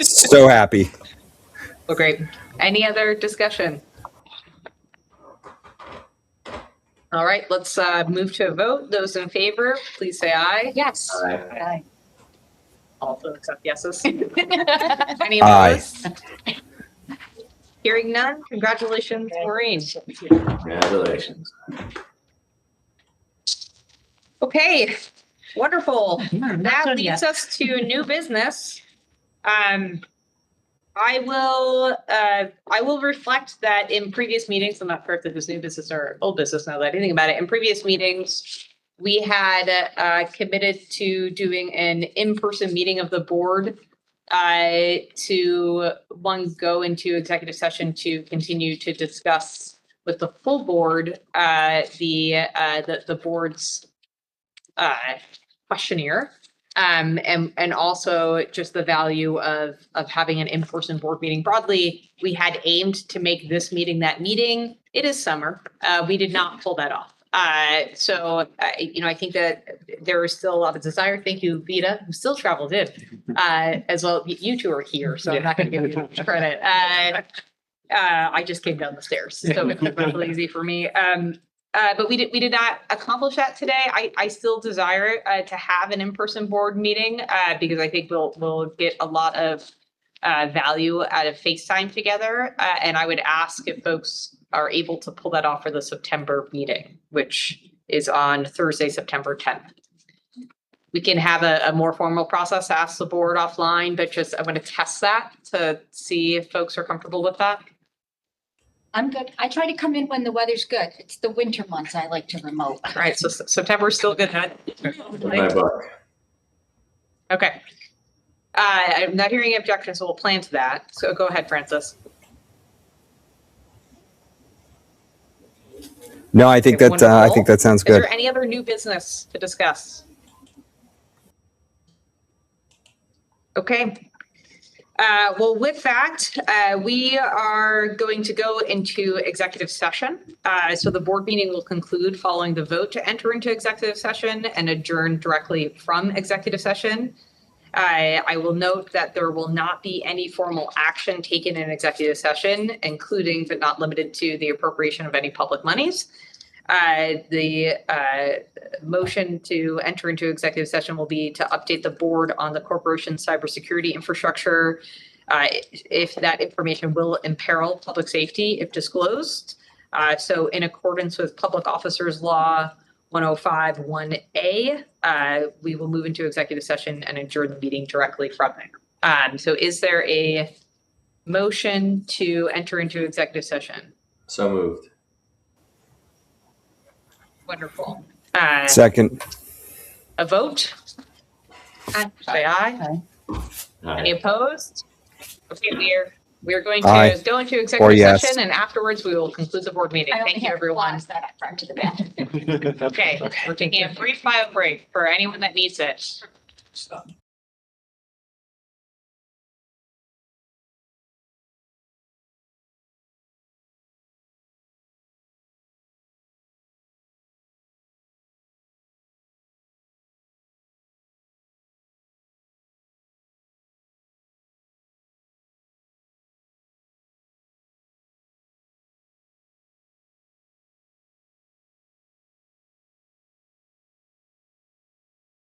So happy. Well, great. Any other discussion? All right, let's move to a vote. Those in favor, please say aye. Yes. Aye. Also accept yeses. Any Aye. opposed? Hearing none, congratulations, Maureen. Congratulations. Okay, wonderful. That done leads yet. us to new business. I will reflect that in previous meetings, I'm not sure if this is new business or old business now that I think about it. In previous meetings, we had committed to doing an in-person meeting of the board to go into executive session to continue to discuss with the full board the board's questionnaire, and also just the value of having an in-person board meeting broadly. We had aimed to make this meeting that meeting. It is summer. We did not pull that off. So I think that there is still a lot of desire. Thank you, Vita, who still traveled in, as well. You two are here, so I'm not going to give you much credit. I just came down the stairs, so it's really easy for me. But we did not accomplish that today. I still desire to have an in-person board meeting because I think we'll get a lot of value out of FaceTime together. And I would ask if folks are able to pull that off for the September meeting, which is on Thursday, September 10th. We can have a more formal process, ask the board offline, but just, I'm going to test that to see if folks are comfortable with that. I'm good. I try to come in when the weather's good. It's the winter months I like to remote. All right, so September is still good. In my book. Okay. I'm not hearing objections, so we'll plan to that. So go ahead, Francis. No, I think Okay, that I think wonderful. that sounds Is good. there any other new business to discuss? Okay. Well, with that, we are going to go into executive session. So the board meeting will conclude following the vote to enter into executive session and adjourn directly from executive session. I will note that there will not be any formal action taken in executive session, including but not limited to the appropriation of any public monies. The motion to enter into executive session will be to update the board on the corporation's cybersecurity infrastructure, if that information will imperil public safety if disclosed. So in accordance with Public Officers Law 105(1)A, we will move into executive session and adjourn the meeting directly from there. So is there a motion to enter into executive session? So moved. Wonderful. Second. A vote? Say aye. Any opposed? Okay, we are going Aye. to go into Or executive yes. session, and afterwards we will conclude the board meeting. I only Thank you, have everyone. clause that front to the back. Okay, we're taking a brief bio break for anyone that needs it.